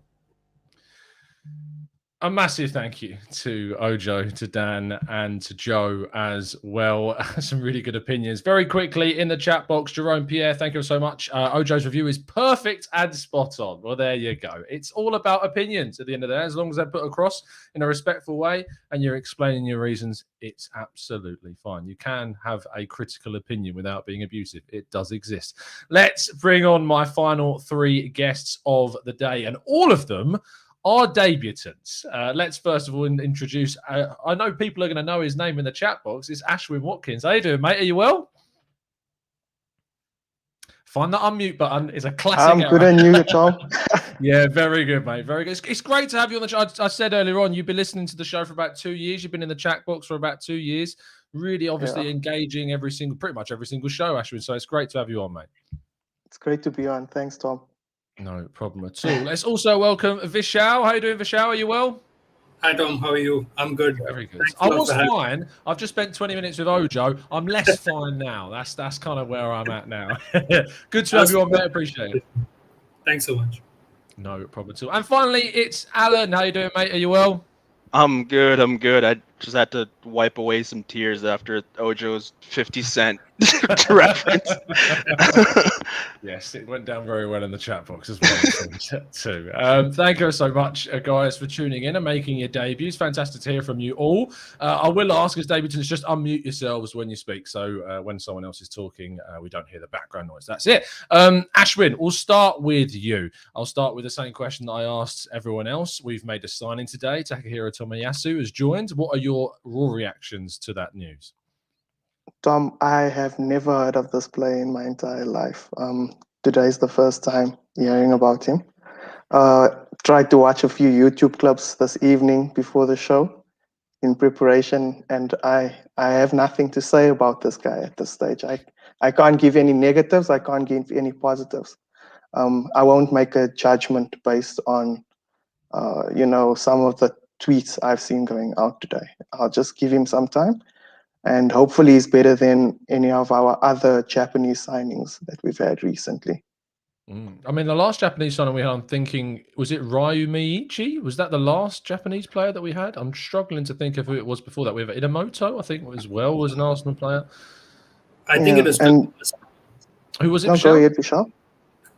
A massive thank you to Ojo, to Dan, and to Joe as well. Some really good opinions. Very quickly in the chat box, Jerome Pierre, thank you so much. Ojo's review is perfect and spot on. Well, there you go. It's all about opinions at the end of the day. As long as they're put across in a respectful way and you're explaining your reasons, it's absolutely fine. You can have a critical opinion without being abusive. It does exist. Let's bring on my final 3 guests of the day, and all of them are debutants. Let's first of all introduce, I know people are going to know his name in the chat box. It's Ashwin Watkins. How you doing, mate? Are you well? Find the unmute button. It's a classic. I'm good, and you, Tom? Yeah, very good, mate. Very good. It's great to have you on the show. I said earlier on, you've been listening to the show for about 2 years. You've been in the chat box for about 2 years. Really, obviously engaging pretty much every single show, Ashwin. So it's great to have you on, mate. It's great to be on. Thanks, Tom. No problem at all. Let's also welcome Vishal. How are you doing, Vishal? Are you well? Hi, Tom. How are you? I'm good. Very good. I was fine. I've just spent 20 minutes with Ojo. I'm less fine now. That's kind of where I'm at now. Good to have you on, mate. Appreciate it. Thanks so much. No problem at all. And finally, it's Alan. How you doing, mate? Are you well? I'm good. I just had to wipe away some tears after Ojo's 50 Cent reference. Yes, it went down very well in the chat box as well too. Thank you so much, guys, for tuning in and making your debuts. Fantastic to hear from you all. I will ask, as debutants, just unmute yourselves when you speak. So when someone else is talking, we don't hear the background noise. That's it. Ashwin, we'll start with you. I'll start with the same question that I asked everyone else. We've made a signing today. Takahiro Tomiyasu has joined. What are your raw reactions to that news? Tom, I have never heard of this player in my entire life. Today is the first time hearing about him. Tried to watch a few YouTube clips this evening before the show in preparation, and I have nothing to say about this guy at this stage. I can't give any negatives. I can't give any positives. I won't make a judgment based on some of the tweets I've seen going out today. I'll just give him some time, and hopefully he's better than any of our other Japanese signings that we've had recently. I mean, the last Japanese signing we had, I'm thinking, was it Ryu Miichi? Was that the last Japanese player that we had? I'm struggling to think of who it was before that. We have Inamoto, I think, as well, was an Arsenal player. I think it is and Who was it? no, go ahead, Vishal.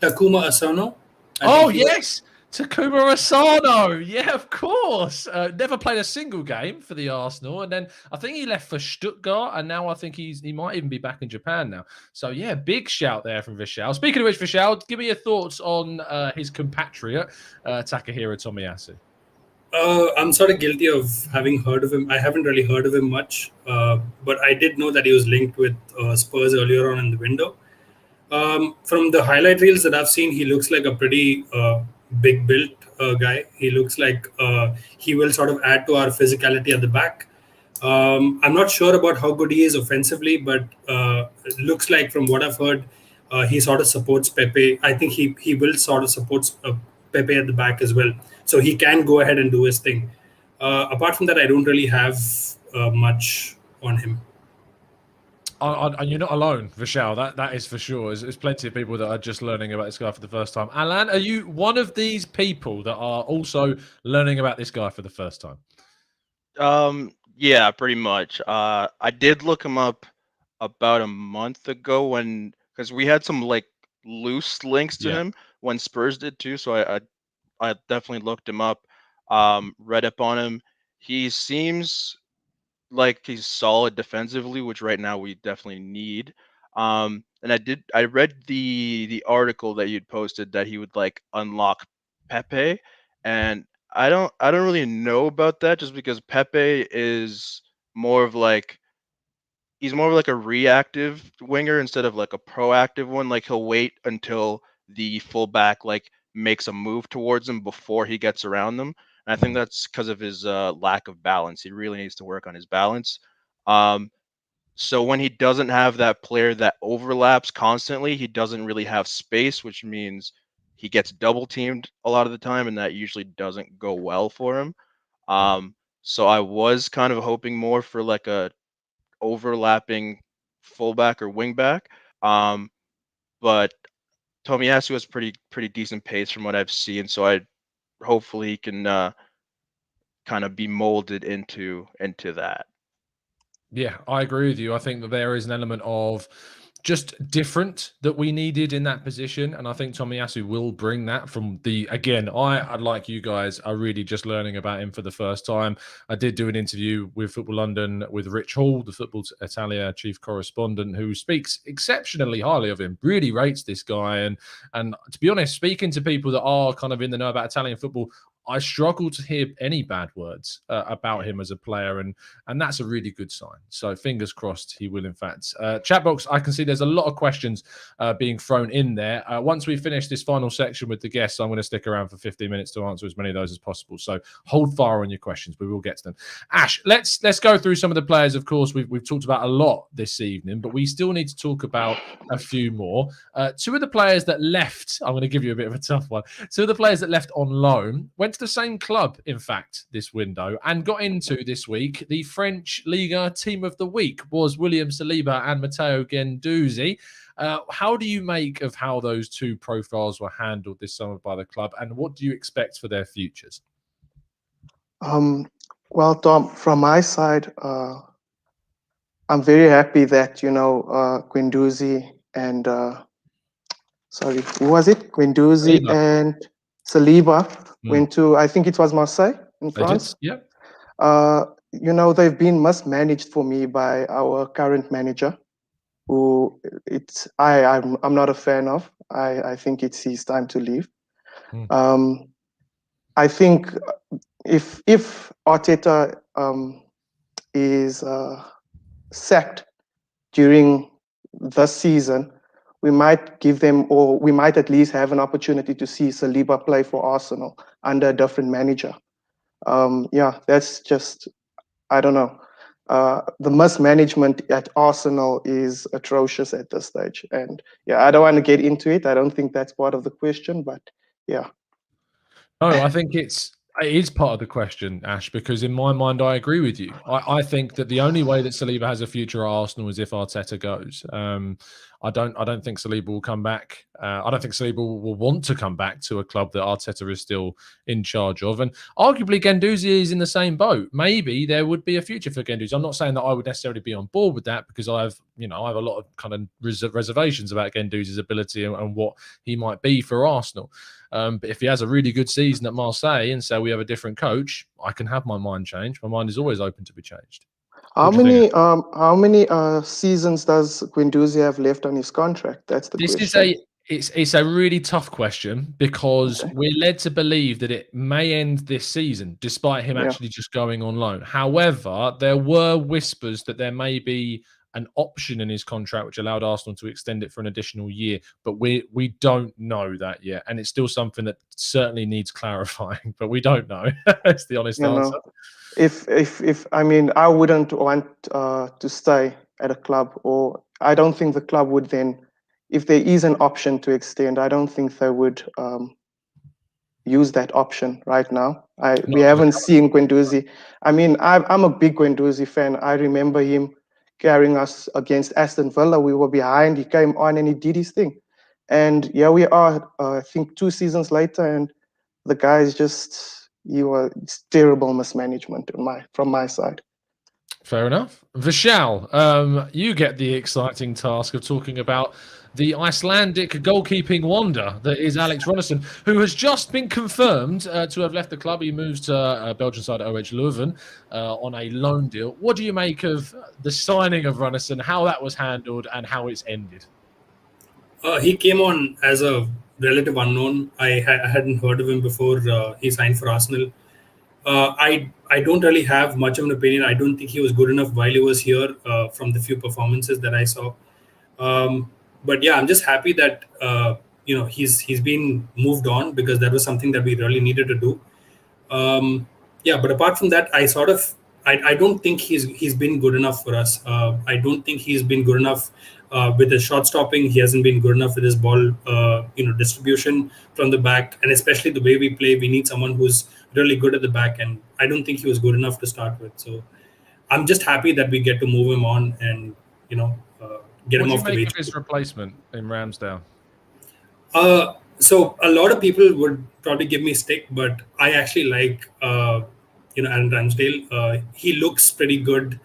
Takuma Asano. Oh, yes! Takuma Asano! Yeah, of course. Never played a single game for the Arsenal. And then I think he left for Stuttgart. And now I think he might even be back in Japan now. So, yeah, big shout there from Vishal. Speaking of which, Vishal, give me your thoughts on his compatriot, Takahiro Tomiyasu. I'm sort of guilty of having heard of him. I haven't really heard of him much. But I did know that he was linked with Spurs earlier on in the window. From the highlight reels that I've seen, he looks like a pretty big built guy. He looks like he will sort of add to our physicality at the back. I'm not sure about how good he is offensively, but it looks like from what I've heard, he sort of supports Pepe. I think he will sort of support Pepe at the back as well. So he can go ahead and do his thing. Apart from that, I don't really have much on him. And you're not alone, Vishal. That is for sure. There's plenty of people that are just learning about this guy for the first time. Alan, are you one of these people that are also learning about this guy for the first time? Yeah, pretty much. I did look him up about a month ago because we had some like loose links to him when Spurs did too. So I definitely looked him up, read up on him. He seems like he's solid defensively, which right now we definitely need. And I read the article that you'd posted that he would like unlock Pepe, and I don't really know about that just because Pepe is more of like he's more of like a reactive winger instead of like a proactive one. Like he'll wait until the fullback like makes a move towards him before he gets around them. And I think that's because of his lack of balance. He really needs to work on his balance. So when he doesn't have that player that overlaps constantly, he doesn't really have space, which means he gets double teamed a lot of the time, and that usually doesn't go well for him. So I was kind of hoping more for like a overlapping fullback or wingback. But Tomiyasu has pretty decent pace from what I've seen, so I hopefully he can kind of be molded into that. Yeah, I agree with you. I think that there is an element of just different that we needed in that position. And I think Tomiyasu will bring that from I'd like you guys are really just learning about him for the first time. I did do an interview with Football London with Rich Hall, the Football Italia chief correspondent, who speaks exceptionally highly of him, really rates this guy. And to be honest, speaking to people that are kind of in the know about Italian football, I struggle to hear any bad words about him as a player, and that's a really good sign. So fingers crossed he will, in fact. Chat box, I can see there's a lot of questions being thrown in there. Once we finish this final section with the guests, I'm going to stick around for 15 minutes to answer as many of those as possible. So hold fire on your questions. We will get to them. Ash, let's go through some of the players. Of course, we've talked about a lot this evening, but we still need to talk about a few more. Two of the players that left, I'm going to give you a bit of a tough one. Two of the players that left on loan went to the same club, in fact, this window, and got into this week the French Liga Team of the Week was William Saliba and Matteo Guendouzi. How do you make of how those two profiles were handled this summer by the club, and what do you expect for their futures? Well, Tom, from my side, I'm very happy that Guendouzi and who was it? Guendouzi Saliba. and Saliba went to, I think it was Marseille in France. Yeah. They've been mismanaged for me by our current manager, who I'm not a fan of. I think it's his time to leave. I think if Arteta is sacked, during this season, we might give them, or we might at least have an opportunity to see Saliba play for Arsenal under a different manager. Yeah, that's just, I don't know. The mismanagement at Arsenal is atrocious at this stage. And yeah, I don't want to get into it. I don't think that's part of the question, but yeah. No, I think it is part of the question, Ash, because in my mind, I agree with you. I think that the only way that Saliba has a future at Arsenal is if Arteta goes. I don't think Saliba will come back. I don't think Saliba will want to come back to a club that Arteta is still in charge of. And arguably, Guendouzi is in the same boat. Maybe there would be a future for Guendouzi. I'm not saying that I would necessarily be on board with that, because I have a lot of kind of reservations about Guendouzi's ability and what he might be for Arsenal. But if he has a really good season at Marseille and say we have a different coach, I can have my mind changed. My mind is always open to be changed. How many seasons does Guendouzi have left on his contract? That's the question. It's a really tough question, because we're led to believe that it may end this season, despite him actually just going on loan. However, there were whispers that there may be an option in his contract which allowed Arsenal to extend it for an additional year, but we don't know that yet, and it's still something that certainly needs clarifying. But we don't know. That's the honest answer. If I mean, I wouldn't want to stay at a club, or I don't think the club would then, if there is an option to extend, I don't think they would use that option right now. We haven't seen Guendouzi. I mean, I'm a big Guendouzi fan. I remember him carrying us against Aston Villa. We were behind. He came on and he did his thing. And yeah, we are, I think, 2 seasons later, and the guy is just, it's terrible mismanagement from my side. Fair enough. Vishal, you get the exciting task of talking about the Icelandic goalkeeping wonder that is Alex Runarsson, who has just been confirmed to have left the club. He moves to Belgian side OH Leuven on a loan deal. What do you make of the signing of Runarsson, how that was handled, and how it's ended? He came on as a relative unknown. I hadn't heard of him before he signed for Arsenal. I don't really have much of an opinion. I don't think he was good enough while he was here from the few performances that I saw. But yeah, I'm just happy that he's been moved on, because that was something that we really needed to do. But apart from that, I don't think he's been good enough for us. I don't think he's been good enough with his shot stopping. He hasn't been good enough with his ball distribution from the back, and especially the way we play, we need someone who's really good at the back, and I don't think he was good enough to start with. So I'm just happy that we get to move him on and get him off the wage. What do you make of his replacement in Ramsdale? So a lot of people would probably give me stick, but I actually like Aaron Ramsdale. He looks pretty good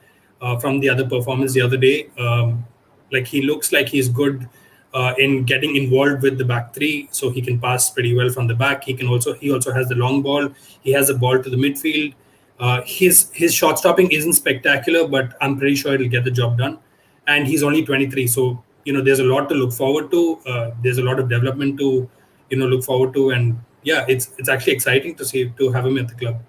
from the other performance the other day. He looks like he's good in getting involved with the back three, so he can pass pretty well from the back. He also has the long ball. He has the ball to the midfield. His shot stopping isn't spectacular, but I'm pretty sure it'll get the job done. And he's only 23, so there's a lot to look forward to. There's a lot of development to look forward to, and yeah, it's actually exciting to have him at the club.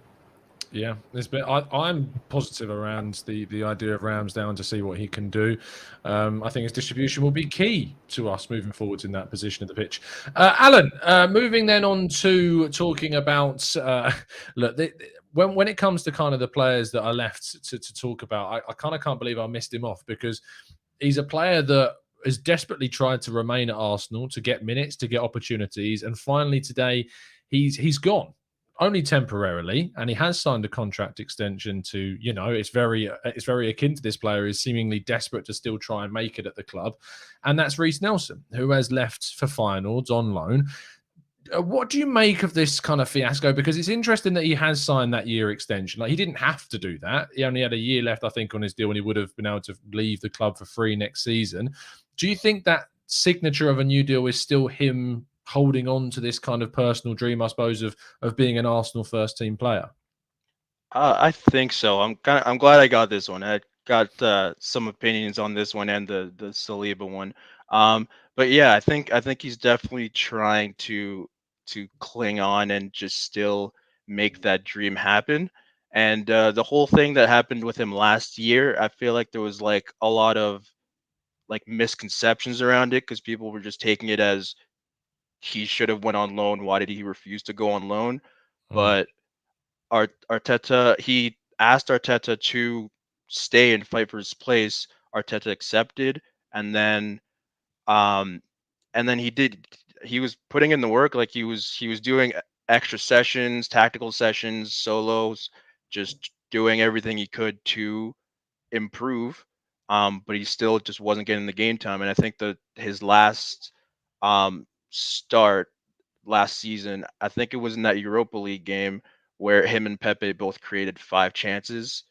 Yeah, I'm positive around the idea of Ramsdale to see what he can do. I think his distribution will be key to us moving forwards in that position of the pitch. Alan, moving then on to talking about when it comes to kind of the players that are left to talk about, I kind of can't believe I missed him off, because he's a player that has desperately tried to remain at Arsenal, to get minutes, to get opportunities, and finally today he's gone. Only temporarily, and he has signed a contract extension to, it's very akin to this player who's seemingly desperate to still try and make it at the club, and that's Reiss Nelson, who has left for Feyenoord on loan. What do you make of this kind of fiasco? Because it's interesting that he has signed that year extension. He didn't have to do that. He only had a year left, I think, on his deal, and he would have been able to leave the club for free next season. Do you think that signature of a new deal is still him holding on to this kind of personal dream, I suppose, of being an Arsenal first team player? I think so. I'm glad I got this one. I got some opinions on this one and the Saliba one. But yeah, I think he's definitely trying to cling on and just still make that dream happen. And the whole thing that happened with him last year, I feel like there was a lot of like misconceptions around it because people were just taking it as he should have went on loan. Why did he refuse to go on loan? But Arteta, he asked Arteta to stay and fight for his place. Arteta accepted, and then he did. He was putting in the work, like he was doing extra sessions, tactical sessions, solos, just doing everything he could to improve. But he still just wasn't getting the game time. And I think that his last start last season, I think it was in that Europa League game where him and Pepe both created 5 chances,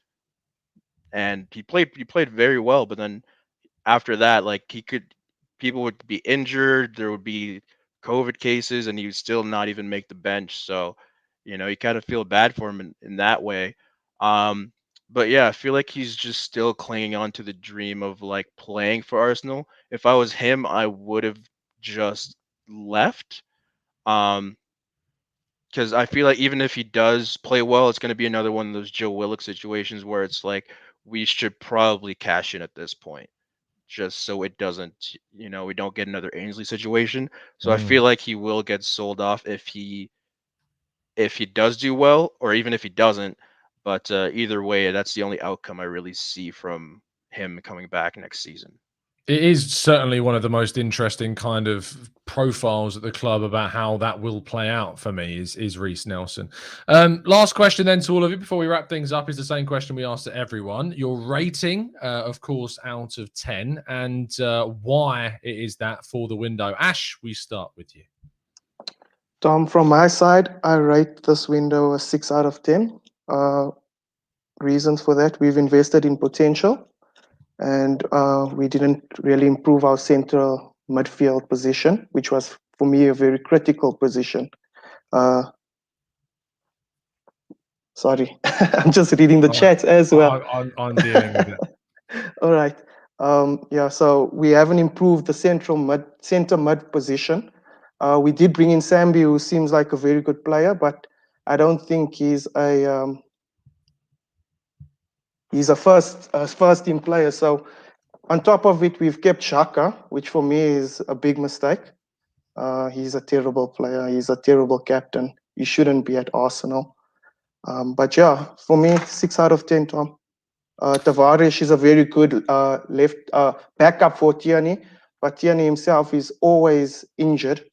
and he played very well. But then after that, like people would be injured, there would be COVID cases, and he would still not even make the bench. So, you kind of feel bad for him in that way. But yeah, I feel like he's just still clinging on to the dream of like playing for Arsenal. If I was him, I would have just left. Because I feel like even if he does play well, it's going to be another one of those Joe Willock situations where it's like we should probably cash in at this point, just so it doesn't, we don't get another Ainsley situation. So I feel like he will get sold off if he does do well, or even if he doesn't. But either way, that's the only outcome I really see from him coming back next season. It is certainly one of the most interesting kind of profiles at the club about how that will play out for me is Reiss Nelson. Last question then to all of you before we wrap things up is the same question we asked to everyone. Your rating, of course, out of 10, and why it is that for the window. Ash, we start with you. Tom, from my side, I rate this window a 6 out of 10. Reasons for that: we've invested in potential, and we didn't really improve our central midfield position, which was, for me, a very critical position. Sorry, I'm just reading the chat as well. I'm dealing with it. All right. So we haven't improved the center mid position. We did bring in Sambi, who seems like a very good player, but I don't think he's a first team player. So on top of it, we've kept Xhaka, which for me is a big mistake. He's a terrible player. He's a terrible captain. He shouldn't be at Arsenal. But yeah, for me, 6 out of 10, Tom. Tavares is a very good left backup for Tierney, but Tierney himself is always injured.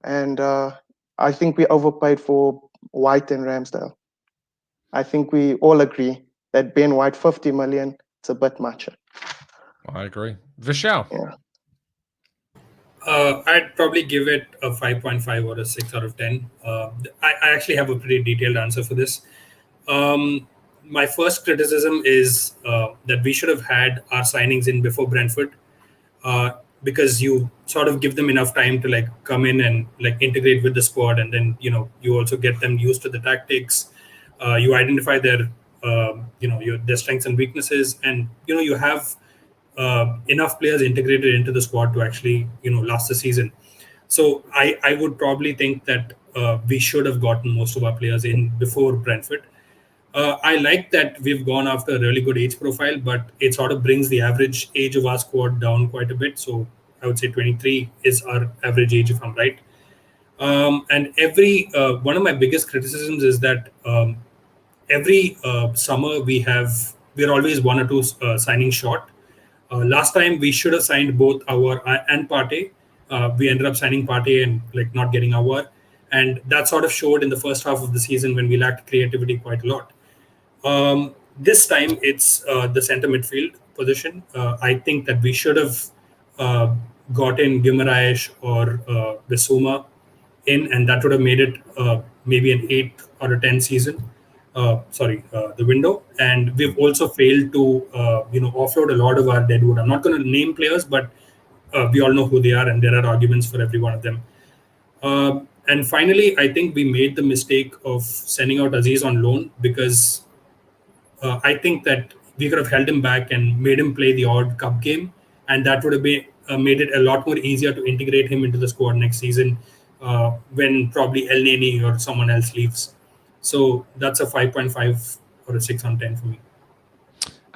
And I think we overpaid for White and Ramsdale. I think we all agree that Ben White, 50 million, it's a bit much. I agree. Vishal? Yeah. I'd probably give it a 5.5 or a 6 out of 10. I actually have a pretty detailed answer for this. My first criticism is that we should have had our signings in before Brentford, because you sort of give them enough time to like come in and like integrate with the squad, and then you also get them used to the tactics. You identify their their strengths and weaknesses, and you have enough players integrated into the squad to actually last the season. So I would probably think that we should have gotten most of our players in before Brentford. I like that we've gone after a really good age profile, but it sort of brings the average age of our squad down quite a bit. So I would say 23 is our average age, if I'm right. And every one of my biggest criticisms is that every summer we're always 1 or 2 signings short. Last time we should have signed both our and Partey. We ended up signing Partey and like not getting our, and that sort of showed in the first half of the season when we lacked creativity quite a lot. This time it's the center midfield position. I think that we should have gotten Guimaraes or Bissouma in, and that would have made it maybe an 8 or a 10 season. The window. And we've also failed to offload a lot of our deadwood. I'm not going to name players, but we all know who they are, and there are arguments for every one of them. And finally, I think we made the mistake of sending out Aziz on loan, because I think that we could have held him back and made him play the odd cup game, and that would have made it a lot more easier to integrate him into the squad next season when probably Elneny or someone else leaves. So that's a 5.5 or a 6 on 10 for me.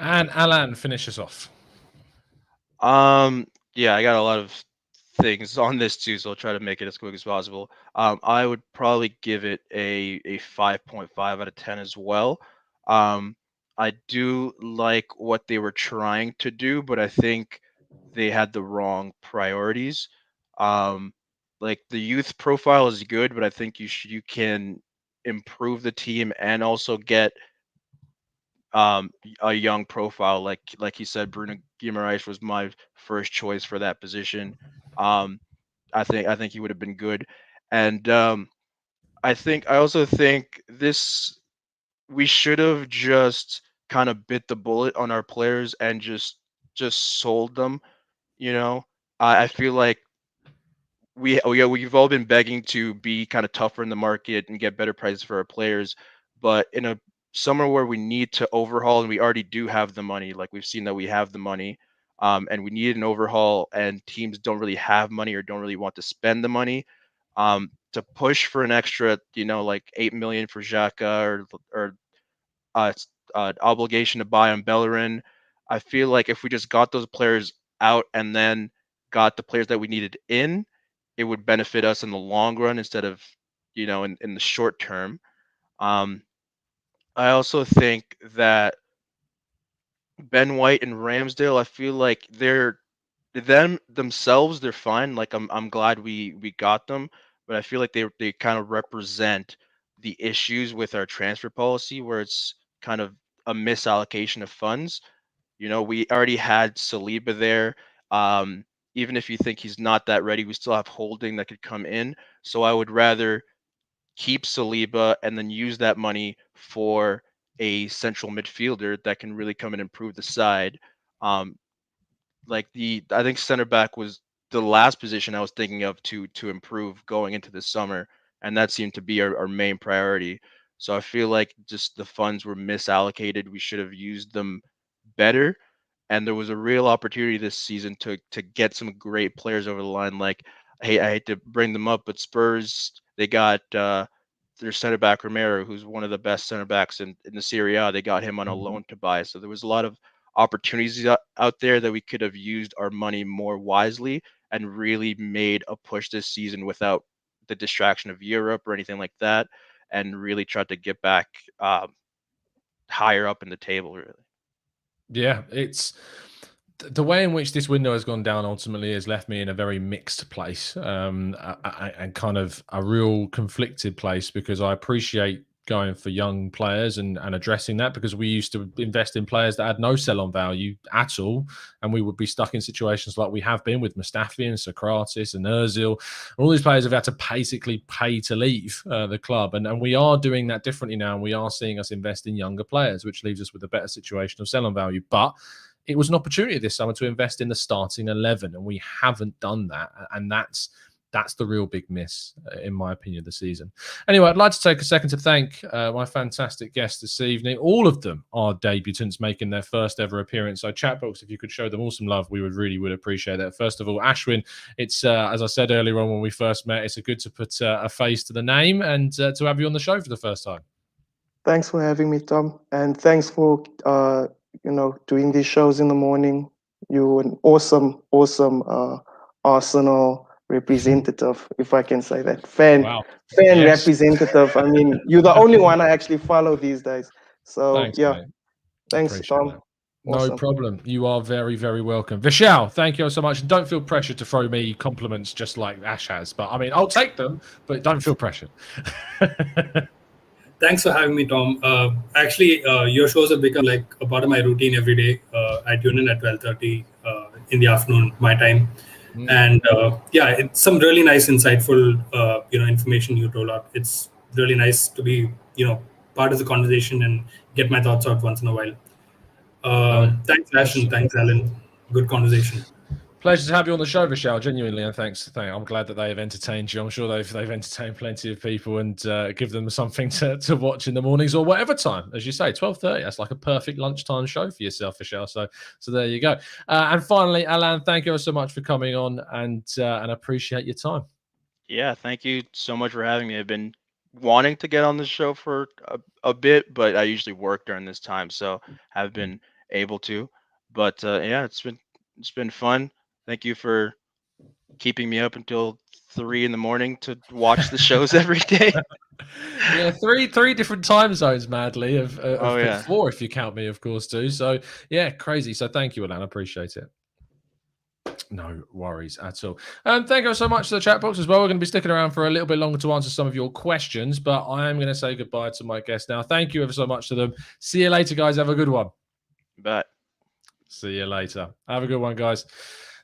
And Alan, finish us off. Yeah, I got a lot of things on this too, so I'll try to make it as quick as possible. I would probably give it a 5.5 out of 10 as well. I do like what they were trying to do, but I think they had the wrong priorities. Like the youth profile is good, but I think you can improve the team and also get a young profile. Like he said, Bruno Guimaraes was my first choice for that position. Um, I think he would have been good, and I also think this we should have just kind of bit the bullet on our players and just sold them. You know, I feel like we've all been begging to be kind of tougher in the market and get better prices for our players, but in a summer where we need to overhaul and we already do have the money, like we've seen that we have the money, and we need an overhaul, and teams don't really have money or don't really want to spend the money, to push for an extra, like 8 million for Xhaka or uh, obligation to buy on Bellerin. I feel like if we just got those players out and then got the players that we needed in, it would benefit us in the long run instead of, in the short term. Um, I also think that Ben White and Ramsdale, I feel like themselves, they're fine. Like I'm glad we got them, but I feel like they kind of represent the issues with our transfer policy where it's kind of a misallocation of funds. We already had Saliba there. Um, Even if you think he's not that ready, we still have Holding that could come in. So I would rather keep Saliba and then use that money for a central midfielder that can really come and improve the side. Um, I think center back was the last position I was thinking of to improve going into the summer, and that seemed to be our main priority. So I feel like just the funds were misallocated. We should have used them better, and there was a real opportunity this season to get some great players over the line. Like, hey, I hate to bring them up, but Spurs, they got their center back Romero, who's one of the best center backs in the Serie A. They got him on a loan to buy. So there was a lot of opportunities out there that we could have used our money more wisely and really made a push this season without the distraction of Europe or anything like that, and really tried to get back higher up in the table, really. Yeah, it's the way in which this window has gone down ultimately has left me in a very mixed place, and kind of a real conflicted place, because I appreciate going for young players and addressing that, because we used to invest in players that had no sell-on value at all, and we would be stuck in situations like we have been with Mustafi and Socrates and Özil. All these players have had to basically pay to leave the club, and we are doing that differently now, and we are seeing us invest in younger players, which leaves us with a better situation of sell-on value. But it was an opportunity this summer to invest in the starting 11, and we haven't done that, and that's the real big miss, in my opinion, this season. Anyway, I'd like to take a second to thank my fantastic guests this evening. All of them are debutants making their first ever appearance. So chat box, if you could show them all some love, we would appreciate that. First of all, Ashwin, it's as I said earlier on when we first met, it's good to put a face to the name and to have you on the show for the first time. Thanks for having me, Tom, and thanks for doing these shows in the morning. You're an awesome Arsenal representative, if I can say that. Fan yes. Representative. I mean, you're the only one I actually follow these days. So thanks, yeah, mate. Thanks, Tom. That. No problem. You are very, very welcome. Vishal, thank you so much. And don't feel pressured to throw me compliments just like Ash has. But I mean, I'll take them, but don't feel pressured. Thanks for having me, Tom. Actually, your shows have become like a part of my routine every day. I tune in at 12:30 in the afternoon, my time. And it's some really nice, insightful, information you roll out. It's really nice to be, part of the conversation and get my thoughts out once in a while. Thanks, Ash, and thanks, Alan. Good conversation. Pleasure to have you on the show, Vishal. Genuinely, and thanks. I'm glad that they have entertained you. I'm sure they've entertained plenty of people, and give them something to watch in the mornings or whatever time, as you say, 12:30. That's like a perfect lunchtime show for yourself, Vishal. So there you go. And finally, Alan, thank you so much for coming on, and appreciate your time. Yeah, thank you so much for having me. I've been wanting to get on the show for a bit, but I usually work during this time, so have been able to. But it's been It's been fun. Thank you for keeping me up until 3 in the morning to watch the shows every day. Yeah, three different time zones, madly. Oh, yeah. 4 if you count me, of course, too. So yeah, crazy. So thank you, Alan. I appreciate it. No worries at all. Thank you so much to the chat box as well. We're going to be sticking around for a little bit longer to answer some of your questions, but I am going to say goodbye to my guests now. Thank you ever so much to them. See you later, guys. Have a good one. Bye. See you later. Have a good one, guys.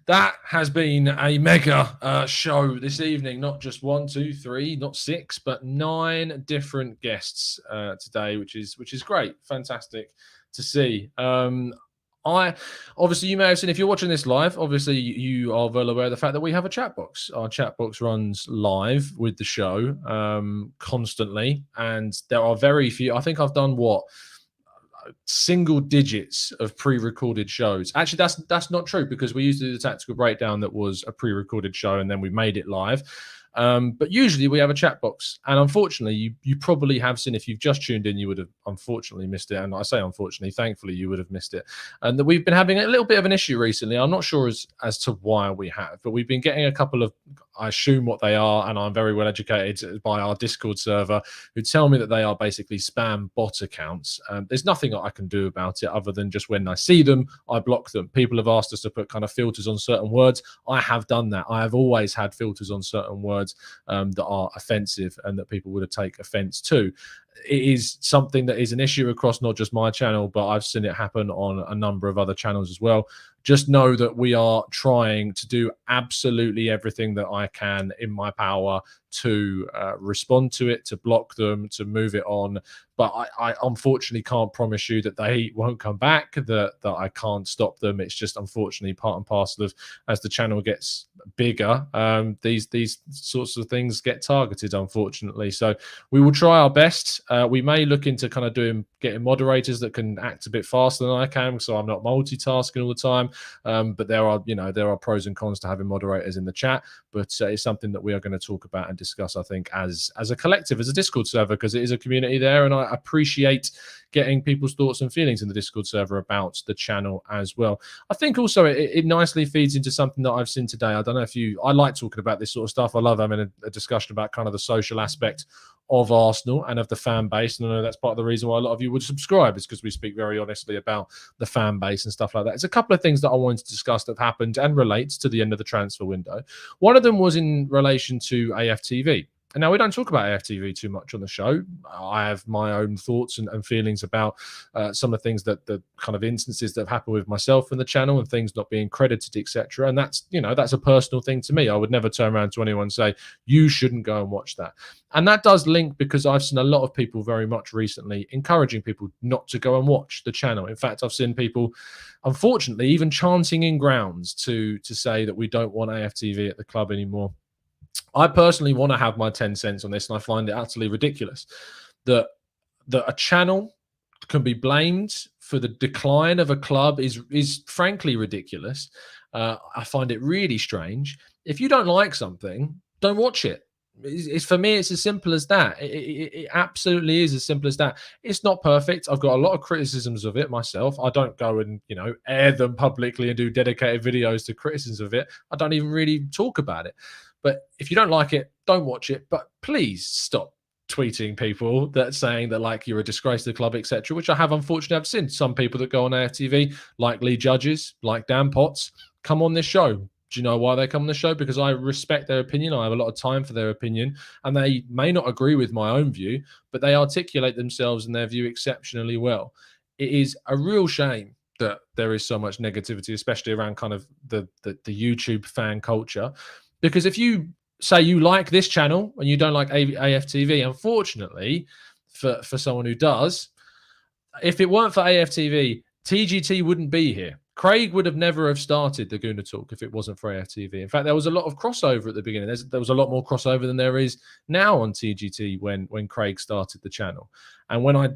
That has been a mega show this evening. Not just 1, 2, 3, not 6, but 9 different guests today, which is great. Fantastic to see. Obviously, you may have seen, if you're watching this live, obviously you are well aware of the fact that we have a chat box. Our chat box runs live with the show constantly, and there are very few. I think I've done single digits of pre-recorded shows. Actually, that's not true, because we used to do the tactical breakdown that was a pre-recorded show, and then we made it live. But usually we have a chat box, and unfortunately you probably have seen, if you've just tuned in, you would have unfortunately missed it. And I say unfortunately, thankfully you would have missed it. And that we've been having a little bit of an issue recently. I'm not sure as to why we have, but we've been getting a couple of, I assume what they are, and I'm very well educated by our Discord server, who tell me that they are basically spam bot accounts. There's nothing that I can do about it other than just when I see them, I block them. People have asked us to put kind of filters on certain words. I have done that. I have always had filters on certain words that are offensive and that people would take offense to. It is something that is an issue across not just my channel, but I've seen it happen on a number of other channels as well. Just know that we are trying to do absolutely everything that I can in my power to respond to it, to block them, to move it on. But I unfortunately can't promise you that they won't come back, that I can't stop them. It's just unfortunately part and parcel of, as the channel gets bigger, these sorts of things get targeted, unfortunately. So we will try our best. We may look into kind of getting moderators that can act a bit faster than I can, so I'm not multitasking all the time. But there are pros and cons to having moderators in the chat. But it's something that we are going to talk about and discuss, I think, as a collective, as a Discord server, because it is a community there, and I appreciate getting people's thoughts and feelings in the Discord server about the channel as well. I think also it nicely feeds into something that I've seen today. I don't know if I like talking about this sort of stuff. I love having a discussion about kind of the social aspect of Arsenal and of the fan base. And I know that's part of the reason why a lot of you would subscribe, is because we speak very honestly about the fan base and stuff like that. There's a couple of things that I wanted to discuss that have happened and relates to the end of the transfer window. One of them was in relation to AFTV. And now we don't talk about AFTV too much on the show. I have my own thoughts and feelings about some of the things that the kind of instances that have happened with myself and the channel, and things not being credited, etc. And that's a personal thing to me. I would never turn around to anyone and say, you shouldn't go and watch that. And that does link, because I've seen a lot of people very much recently encouraging people not to go and watch the channel. In fact, I've seen people, unfortunately, even chanting in grounds to say that we don't want AFTV at the club anymore. I personally want to have my 10 cents on this, and I find it utterly ridiculous that a channel can be blamed for the decline of a club is frankly ridiculous. I find it really strange. If you don't like something, don't watch it. For me, it's as simple as that. It absolutely is as simple as that. It's not perfect. I've got a lot of criticisms of it myself. I don't go and air them publicly and do dedicated videos to criticisms of it. I don't even really talk about it. But if you don't like it, don't watch it. But please stop tweeting people that saying that like you're a disgrace to the club, etc. Which I have unfortunately have seen some people that go on AFTV, like Lee Judges, like Dan Potts, come on this show. Do you know why they come on the show? Because I respect their opinion. I have a lot of time for their opinion, and they may not agree with my own view, but they articulate themselves and their view exceptionally well. It is a real shame that there is so much negativity, especially around kind of the YouTube fan culture. Because if you say you like this channel and you don't like AFTV, unfortunately, for someone who does, if it weren't for AFTV, TGT wouldn't be here. Craig would have never have started the Gooner Talk if it wasn't for AFTV. In fact, there was a lot of crossover at the beginning. There was a lot more crossover than there is now on TGT when Craig started the channel. And when I,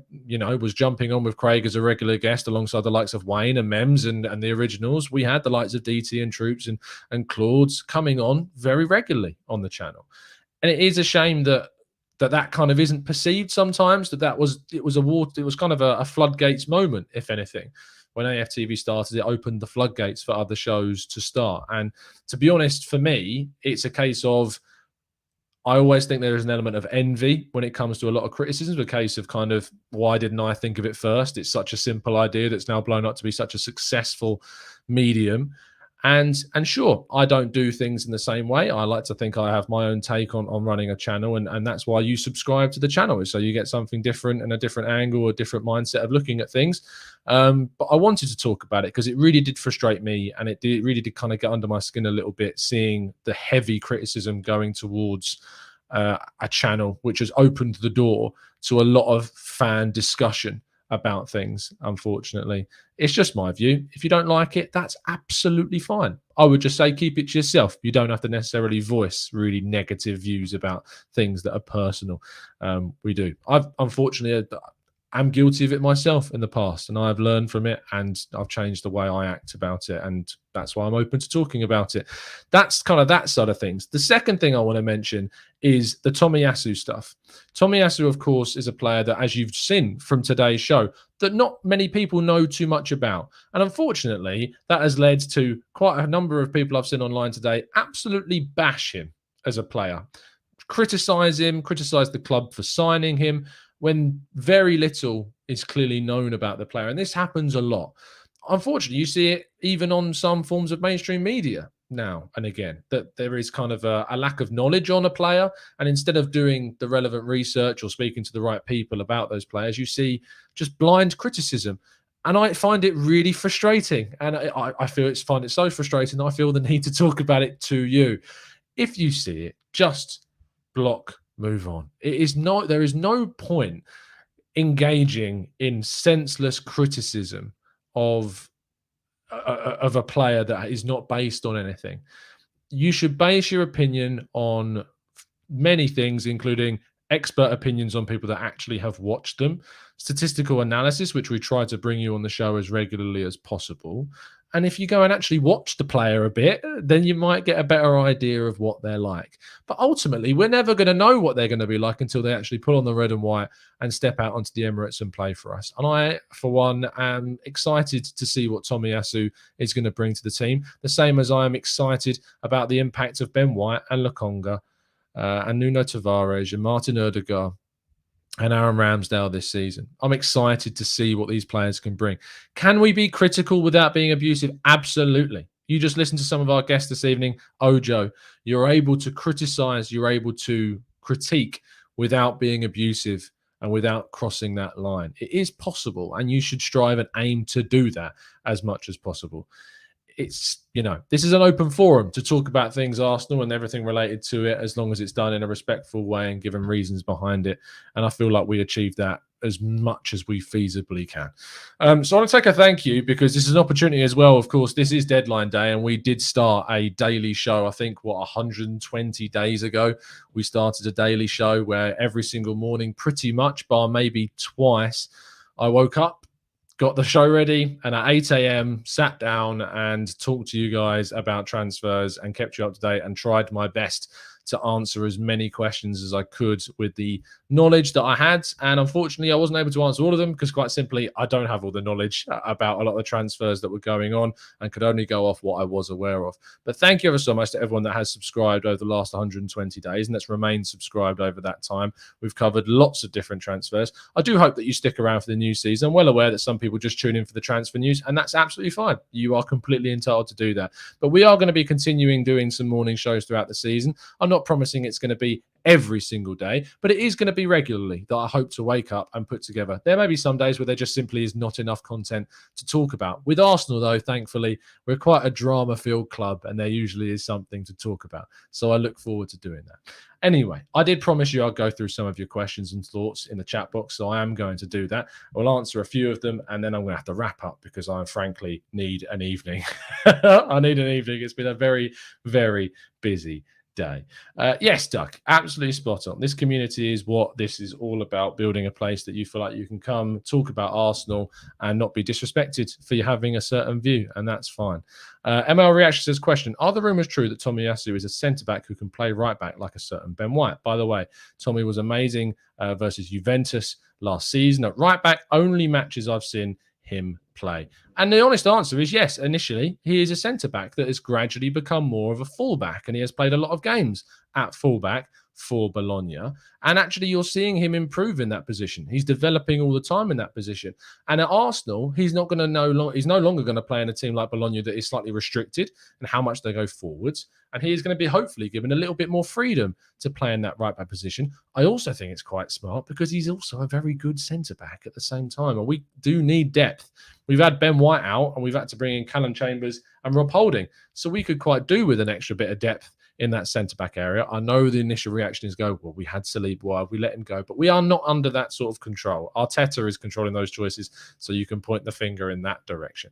was jumping on with Craig as a regular guest alongside the likes of Wayne and Mems and the originals, we had the likes of DT and Troops and Claude's coming on very regularly on the channel. And it is a shame that kind of isn't perceived sometimes, it was kind of a floodgates moment, if anything. when AFTV started, it opened the floodgates for other shows to start. And to be honest, for me, it's a case of, I always think there is an element of envy when it comes to a lot of criticisms, a case of kind of, why didn't I think of it first? It's such a simple idea that's now blown up to be such a successful medium. And sure, I don't do things in the same way. I like to think I have my own take on running a channel, and that's why you subscribe to the channel, so you get something different and a different angle, a different mindset of looking at things. But I wanted to talk about it because it really did frustrate me, and it really did kind of get under my skin a little bit, seeing the heavy criticism going towards a channel which has opened the door to a lot of fan discussion about things. Unfortunately, it's just my view. If you don't like it, that's absolutely fine. I would just say keep it to yourself. You don't have to necessarily voice really negative views about things that are personal. We do. I've unfortunately, I'm guilty of it myself in the past, and I've learned from it, and I've changed the way I act about it, and that's why I'm open to talking about it. That's kind of that side of things. The second thing I want to mention is the Tomiyasu stuff. Tomiyasu, of course, is a player that, as you've seen from today's show, that not many people know too much about. And unfortunately, that has led to quite a number of people I've seen online today absolutely bash him as a player, criticize him, criticize the club for signing him, when very little is clearly known about the player. And this happens a lot. Unfortunately, you see it even on some forms of mainstream media now and again, that there is kind of a lack of knowledge on a player. And instead of doing the relevant research or speaking to the right people about those players, you see just blind criticism. And I find it really frustrating. And I find it so frustrating, I feel the need to talk about it to you. If you see it, just block, move on. There is no point engaging in senseless criticism of a player that is not based on anything. You should base your opinion on many things, including expert opinions on people that actually have watched them, statistical analysis, which we try to bring you on the show as regularly as possible. And if you go and actually watch the player a bit, then you might get a better idea of what they're like. But ultimately, we're never going to know what they're going to be like until they actually put on the red and white and step out onto the Emirates and play for us. And I, for one, am excited to see what Tomiyasu is going to bring to the team, the same as I am excited about the impact of Ben White and Lokonga and Nuno Tavares and Martin Odegaard and Aaron Ramsdale this season. I'm excited to see what these players can bring. Can we be critical without being abusive? Absolutely. You just listen to some of our guests this evening. Ojo, you're able to criticize, you're able to critique without being abusive and without crossing that line. It is possible, and you should strive and aim to do that as much as possible. It's, this is an open forum to talk about things Arsenal and everything related to it, as long as it's done in a respectful way and given reasons behind it. And I feel like we achieved that as much as we feasibly can. So I want to take a thank you, because this is an opportunity as well. Of course, this is deadline day, and we did start a daily show. I think, 120 days ago, we started a daily show where every single morning, pretty much, bar maybe twice, I woke up, got the show ready, and at 8 a.m. sat down and talked to you guys about transfers and kept you up to date and tried my best to answer as many questions as I could with the knowledge that I had. And unfortunately, I wasn't able to answer all of them because, quite simply, I don't have all the knowledge about a lot of the transfers that were going on and could only go off what I was aware of. But thank you ever so much to everyone that has subscribed over the last 120 days and that's remained subscribed over that time. We've covered lots of different transfers. I do hope that you stick around for the new season. I'm well aware that some people just tune in for the transfer news, and that's absolutely fine. You are completely entitled to do that. But we are going to be continuing doing some morning shows throughout the season. I'm not promising it's going to be every single day, but it is going to be regularly that I hope to wake up and put together. There may be some days where there just simply is not enough content to talk about. With Arsenal, though, thankfully, we're quite a drama-filled club, and there usually is something to talk about. So I look forward to doing that. Anyway, I did promise you I'd go through some of your questions and thoughts in the chat box, so I am going to do that. I'll answer a few of them, and then I'm going to have to wrap up because I frankly need an evening. I need an evening. It's been a very, very busy day. Yes, Duck, absolutely spot on. This community is what this is all about, building a place that you feel like you can come talk about Arsenal and not be disrespected for you having a certain view, and that's fine. ML Reaction says, question, are the rumours true that Tomiyasu is a centre-back who can play right-back like a certain Ben White? By the way, Tommy was amazing versus Juventus last season. At right-back, only matches I've seen him play? And the honest answer is yes. Initially, he is a centre-back that has gradually become more of a fullback, and he has played a lot of games at fullback for Bologna. And actually, you're seeing him improve in that position. He's developing all the time in that position. And at Arsenal, he's no longer going to play in a team like Bologna that is slightly restricted in how much they go forwards. And he is going to be hopefully given a little bit more freedom to play in that right back position. I also think it's quite smart because he's also a very good centre-back at the same time. And we do need depth. We've had Ben White out and we've had to bring in Callum Chambers and Rob Holding. So we could quite do with an extra bit of depth in that centre-back area. I know the initial reaction is well, we had Saliba, why have we let him go? But we are not under that sort of control. Arteta is controlling those choices, so you can point the finger in that direction.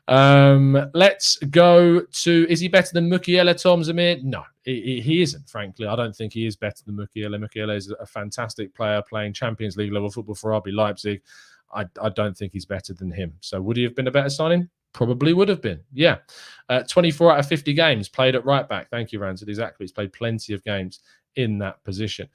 Let's go to, is he better than Mukiele, Tom Zamir? No, he isn't, frankly. I don't think he is better than Mukiele. Mukiele is a fantastic player playing Champions League level football for RB Leipzig. I don't think he's better than him. So would he have been a better signing? Probably would have been, yeah. 24 out of 50 games played at right back. Thank you, Ramsdale. Exactly. He's played plenty of games in that position.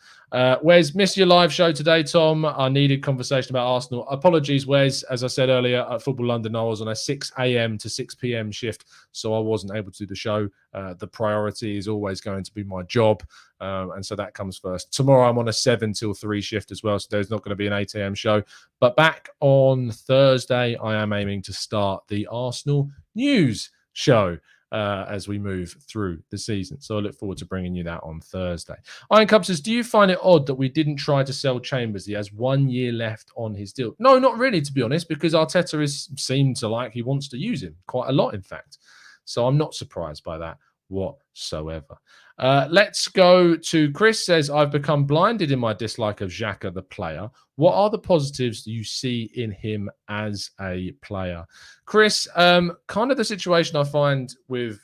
Wes, missed your live show today, Tom. I needed conversation about Arsenal. Apologies, Wes. As I said earlier, at Football London, I was on a 6 a.m. to 6 p.m. shift, so I wasn't able to do the show. The priority is always going to be my job, and so that comes first. Tomorrow, I'm on a 7 till 3 shift as well, so there's not going to be an 8 a.m. show. But back on Thursday, I am aiming to start the Arsenal news show as we move through the season. So I look forward to bringing you that on Thursday. Iron Cup says, do you find it odd that we didn't try to sell Chambers? He has 1 year left on his deal. No, not really, to be honest, because Arteta seemed to like he wants to use him quite a lot, in fact. So I'm not surprised by that whatsoever. Let's go to Chris says, I've become blinded in my dislike of Xhaka, the player. What are the positives you see in him as a player? Chris, kind of the situation I find with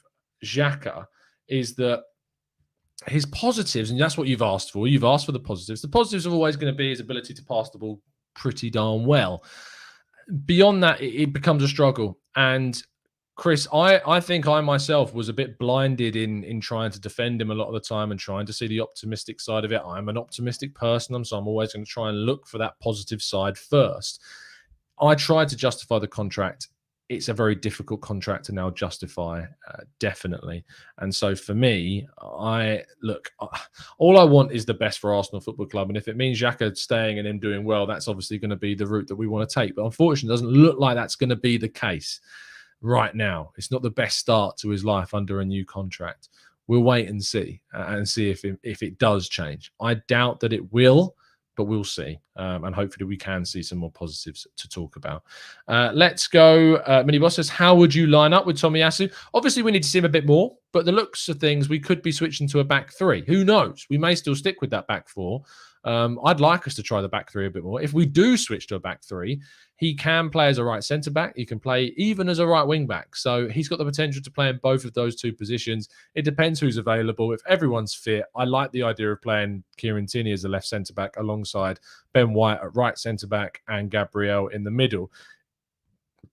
Xhaka is that his positives, and that's what you've asked for. You've asked for the positives. The positives are always going to be his ability to pass the ball pretty darn well. Beyond that, it becomes a struggle. And Chris, I think I myself was a bit blinded in trying to defend him a lot of the time and trying to see the optimistic side of it. I'm an optimistic person, so I'm always going to try and look for that positive side first. I tried to justify the contract. It's a very difficult contract to now justify, definitely. And so for me, all I want is the best for Arsenal Football Club. And if it means Xhaka staying and him doing well, that's obviously going to be the route that we want to take. But unfortunately, it doesn't look like that's going to be the case right now. It's not the best start to his life under a new contract. We'll wait and see if it does change. I doubt that it will, but we'll see. And hopefully we can see some more positives to talk about. Let's go. Miniboss says, how would you line up with Tomiyasu? Obviously, we need to see him a bit more, but the looks of things, we could be switching to a back three. Who knows? We may still stick with that back four. I'd like us to try the back three a bit more. If we do switch to a back three, he can play as a right centre back. He can play even as a right wing back. So he's got the potential to play in both of those two positions. It depends who's available. If everyone's fit, I like the idea of playing Kieran Tierney as a left centre back alongside Ben White at right centre back and Gabriel in the middle.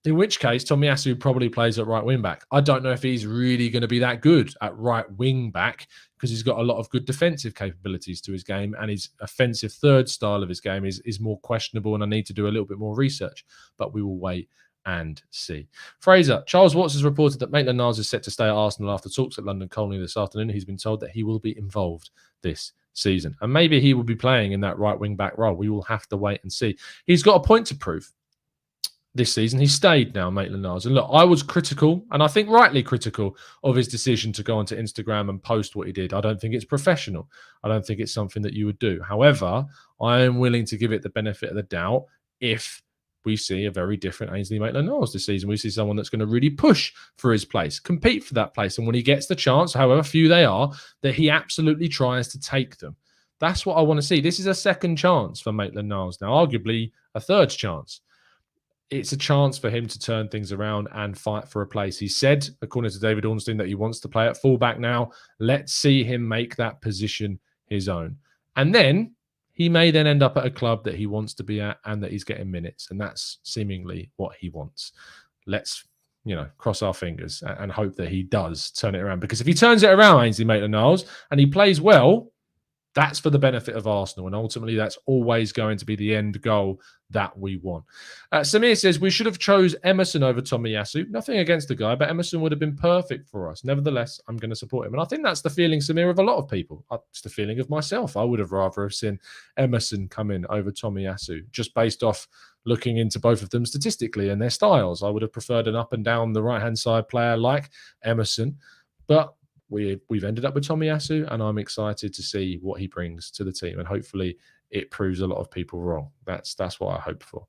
In which case, Tomiyasu probably plays at right wing back. I don't know if he's really going to be that good at right wing back because he's got a lot of good defensive capabilities to his game, and his offensive third style of his game is more questionable, and I need to do a little bit more research. But we will wait and see. Fraser, Charles Watts has reported that Maitland-Niles is set to stay at Arsenal after talks at London Colney this afternoon. He's been told that he will be involved this season, and maybe he will be playing in that right wing back role. We will have to wait and see. He's got a point to prove this season. He stayed now, Maitland-Niles. And look, I was critical, and I think rightly critical, of his decision to go onto Instagram and post what he did. I don't think it's professional. I don't think it's something that you would do. However, I am willing to give it the benefit of the doubt if we see a very different Ainsley Maitland-Niles this season. We see someone that's going to really push for his place, compete for that place. And when he gets the chance, however few they are, that he absolutely tries to take them. That's what I want to see. This is a second chance for Maitland-Niles now, arguably a third chance. It's a chance for him to turn things around and fight for a place. He said, according to David Ornstein, that he wants to play at fullback now. Let's see him make that position his own. And then he may then end up at a club that he wants to be at and that he's getting minutes. And that's seemingly what he wants. Let's, cross our fingers and hope that he does turn it around. Because if he turns it around, Ainsley Maitland-Niles, and he plays well, That's for the benefit of Arsenal, and ultimately that's always going to be the end goal that we want. Samir says, we should have chose Emerson over Tomiyasu. Nothing against the guy, but Emerson would have been perfect for us. Nevertheless, I'm going to support him. And I think that's the feeling, Samir, of a lot of people. It's the feeling of myself. I would have rather have seen Emerson come in over Tomiyasu, just based off looking into both of them statistically and their styles. I would have preferred an up and down the right-hand side player like Emerson, but we've ended up with Tomiyasu, and I'm excited to see what he brings to the team, and hopefully it proves a lot of people wrong. That's what I hope for.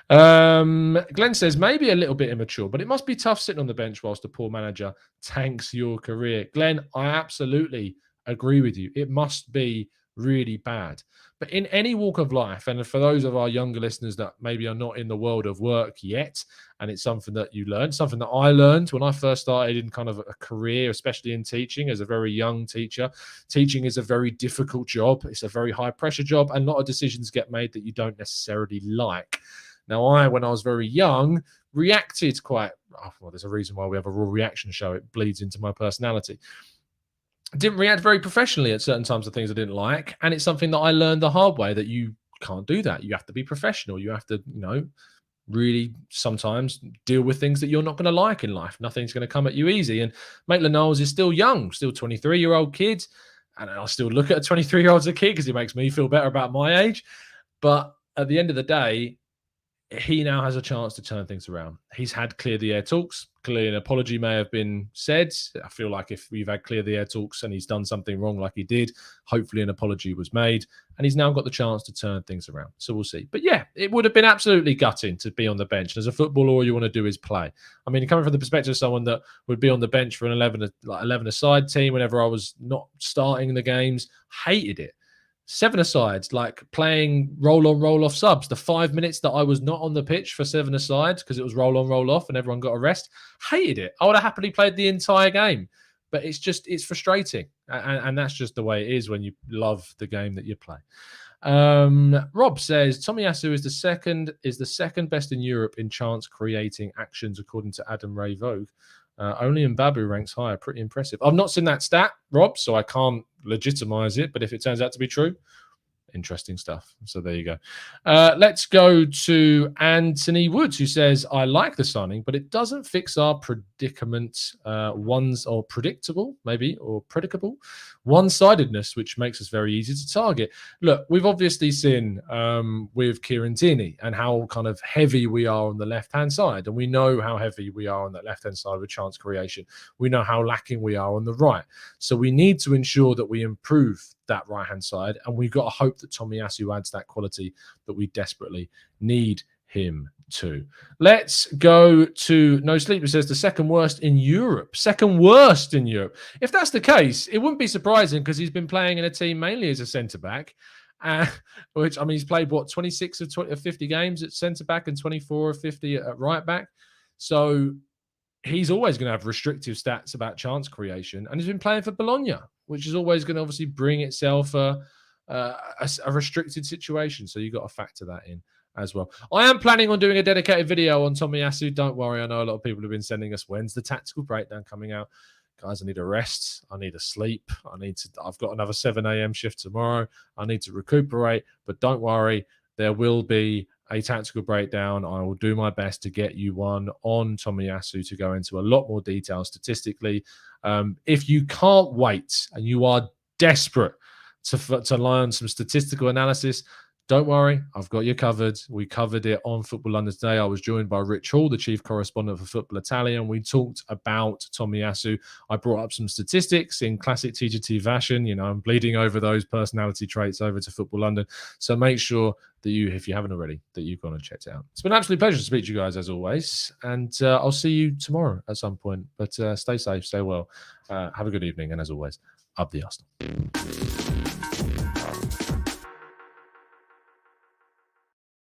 Glenn says, maybe a little bit immature, but it must be tough sitting on the bench whilst the poor manager tanks your career. Glenn, I absolutely agree with you. It must be really bad. But in any walk of life, and for those of our younger listeners that maybe are not in the world of work yet, and it's something that you learn, something that I learned when I first started in kind of a career, especially in teaching as a very young teacher. Teaching is a very difficult job. It's a very high pressure job, and a lot of decisions get made that you don't necessarily like. Now, when I was very young, reacted quite, well, there's a reason why we have a raw reaction show. It bleeds into my personality. Didn't react very professionally at certain times to things I didn't like. And it's something that I learned the hard way, that you can't do that. You have to be professional. You have to, really sometimes deal with things that you're not going to like in life. Nothing's going to come at you easy. And Maitland-Niles is still young, still 23-year-old kid. And I still look at a 23-year-old as a kid because it makes me feel better about my age. But at the end of the day, he now has a chance to turn things around. He's had clear the air talks. Clearly, an apology may have been said. I feel like if we've had clear the air talks and he's done something wrong like he did, hopefully an apology was made, and he's now got the chance to turn things around. So we'll see. But yeah, it would have been absolutely gutting to be on the bench. As a footballer, all you want to do is play. I mean, coming from the perspective of someone that would be on the bench for an 11-a-side team whenever I was not starting the games, hated it. 7-a-sides, like playing roll-on, roll-off subs. The 5 minutes that I was not on the pitch for 7-a-sides because it was roll-on, roll-off and everyone got a rest, hated it. I would have happily played the entire game. But it's frustrating. And that's just the way it is when you love the game that you play. Rob says, Tomiyasu is the second best in Europe in chance creating actions, according to Adam Ray Vogue. Only Mbabu ranks higher. Pretty impressive. I've not seen that stat, Rob, so I can't legitimize it. But if it turns out to be true, interesting stuff. So there you go. Let's go to Anthony Woods, who says, I like the signing, but it doesn't fix our predicament. Predictable one-sidedness, which makes us very easy to target. Look, we've obviously seen with Kieran Tierney and how kind of heavy we are on the left-hand side. And we know how heavy we are on that left-hand side with chance creation. We know how lacking we are on the right. So we need to ensure that we improve that right-hand side. And we've got to hope that Tomiyasu adds that quality that we desperately need him to. Let's go to No Sleep, who says the second worst in Europe. Second worst in Europe. If that's the case, it wouldn't be surprising because he's been playing in a team mainly as a centre-back, which, I mean, he's played, 26 of 50 games at centre-back and 24 of 50 at right-back. So he's always going to have restrictive stats about chance creation. And he's been playing for Bologna, which is always going to obviously bring itself a restricted situation. So you've got to factor that in as well. I am planning on doing a dedicated video on Tomiyasu. Don't worry. I know a lot of people have been sending us, when's the tactical breakdown coming out? Guys, I need a rest. I need a sleep. I've got another 7 a.m. shift tomorrow. I need to recuperate, but don't worry. There will be a tactical breakdown. I will do my best to get you one on Tomiyasu to go into a lot more detail statistically. If you can't wait and you are desperate to learn some statistical analysis, don't worry, I've got you covered. We covered it on Football London today. I was joined by Rich Hall, the chief correspondent for Football Italia, and we talked about Tomiyasu. I brought up some statistics in classic TGT fashion. I'm bleeding over those personality traits over to Football London. So make sure that you, if you haven't already, that you've gone and checked it out. It's been an absolute pleasure to speak to you guys as always. And I'll see you tomorrow at some point. But stay safe, stay well. Have a good evening. And as always, up the Arsenal.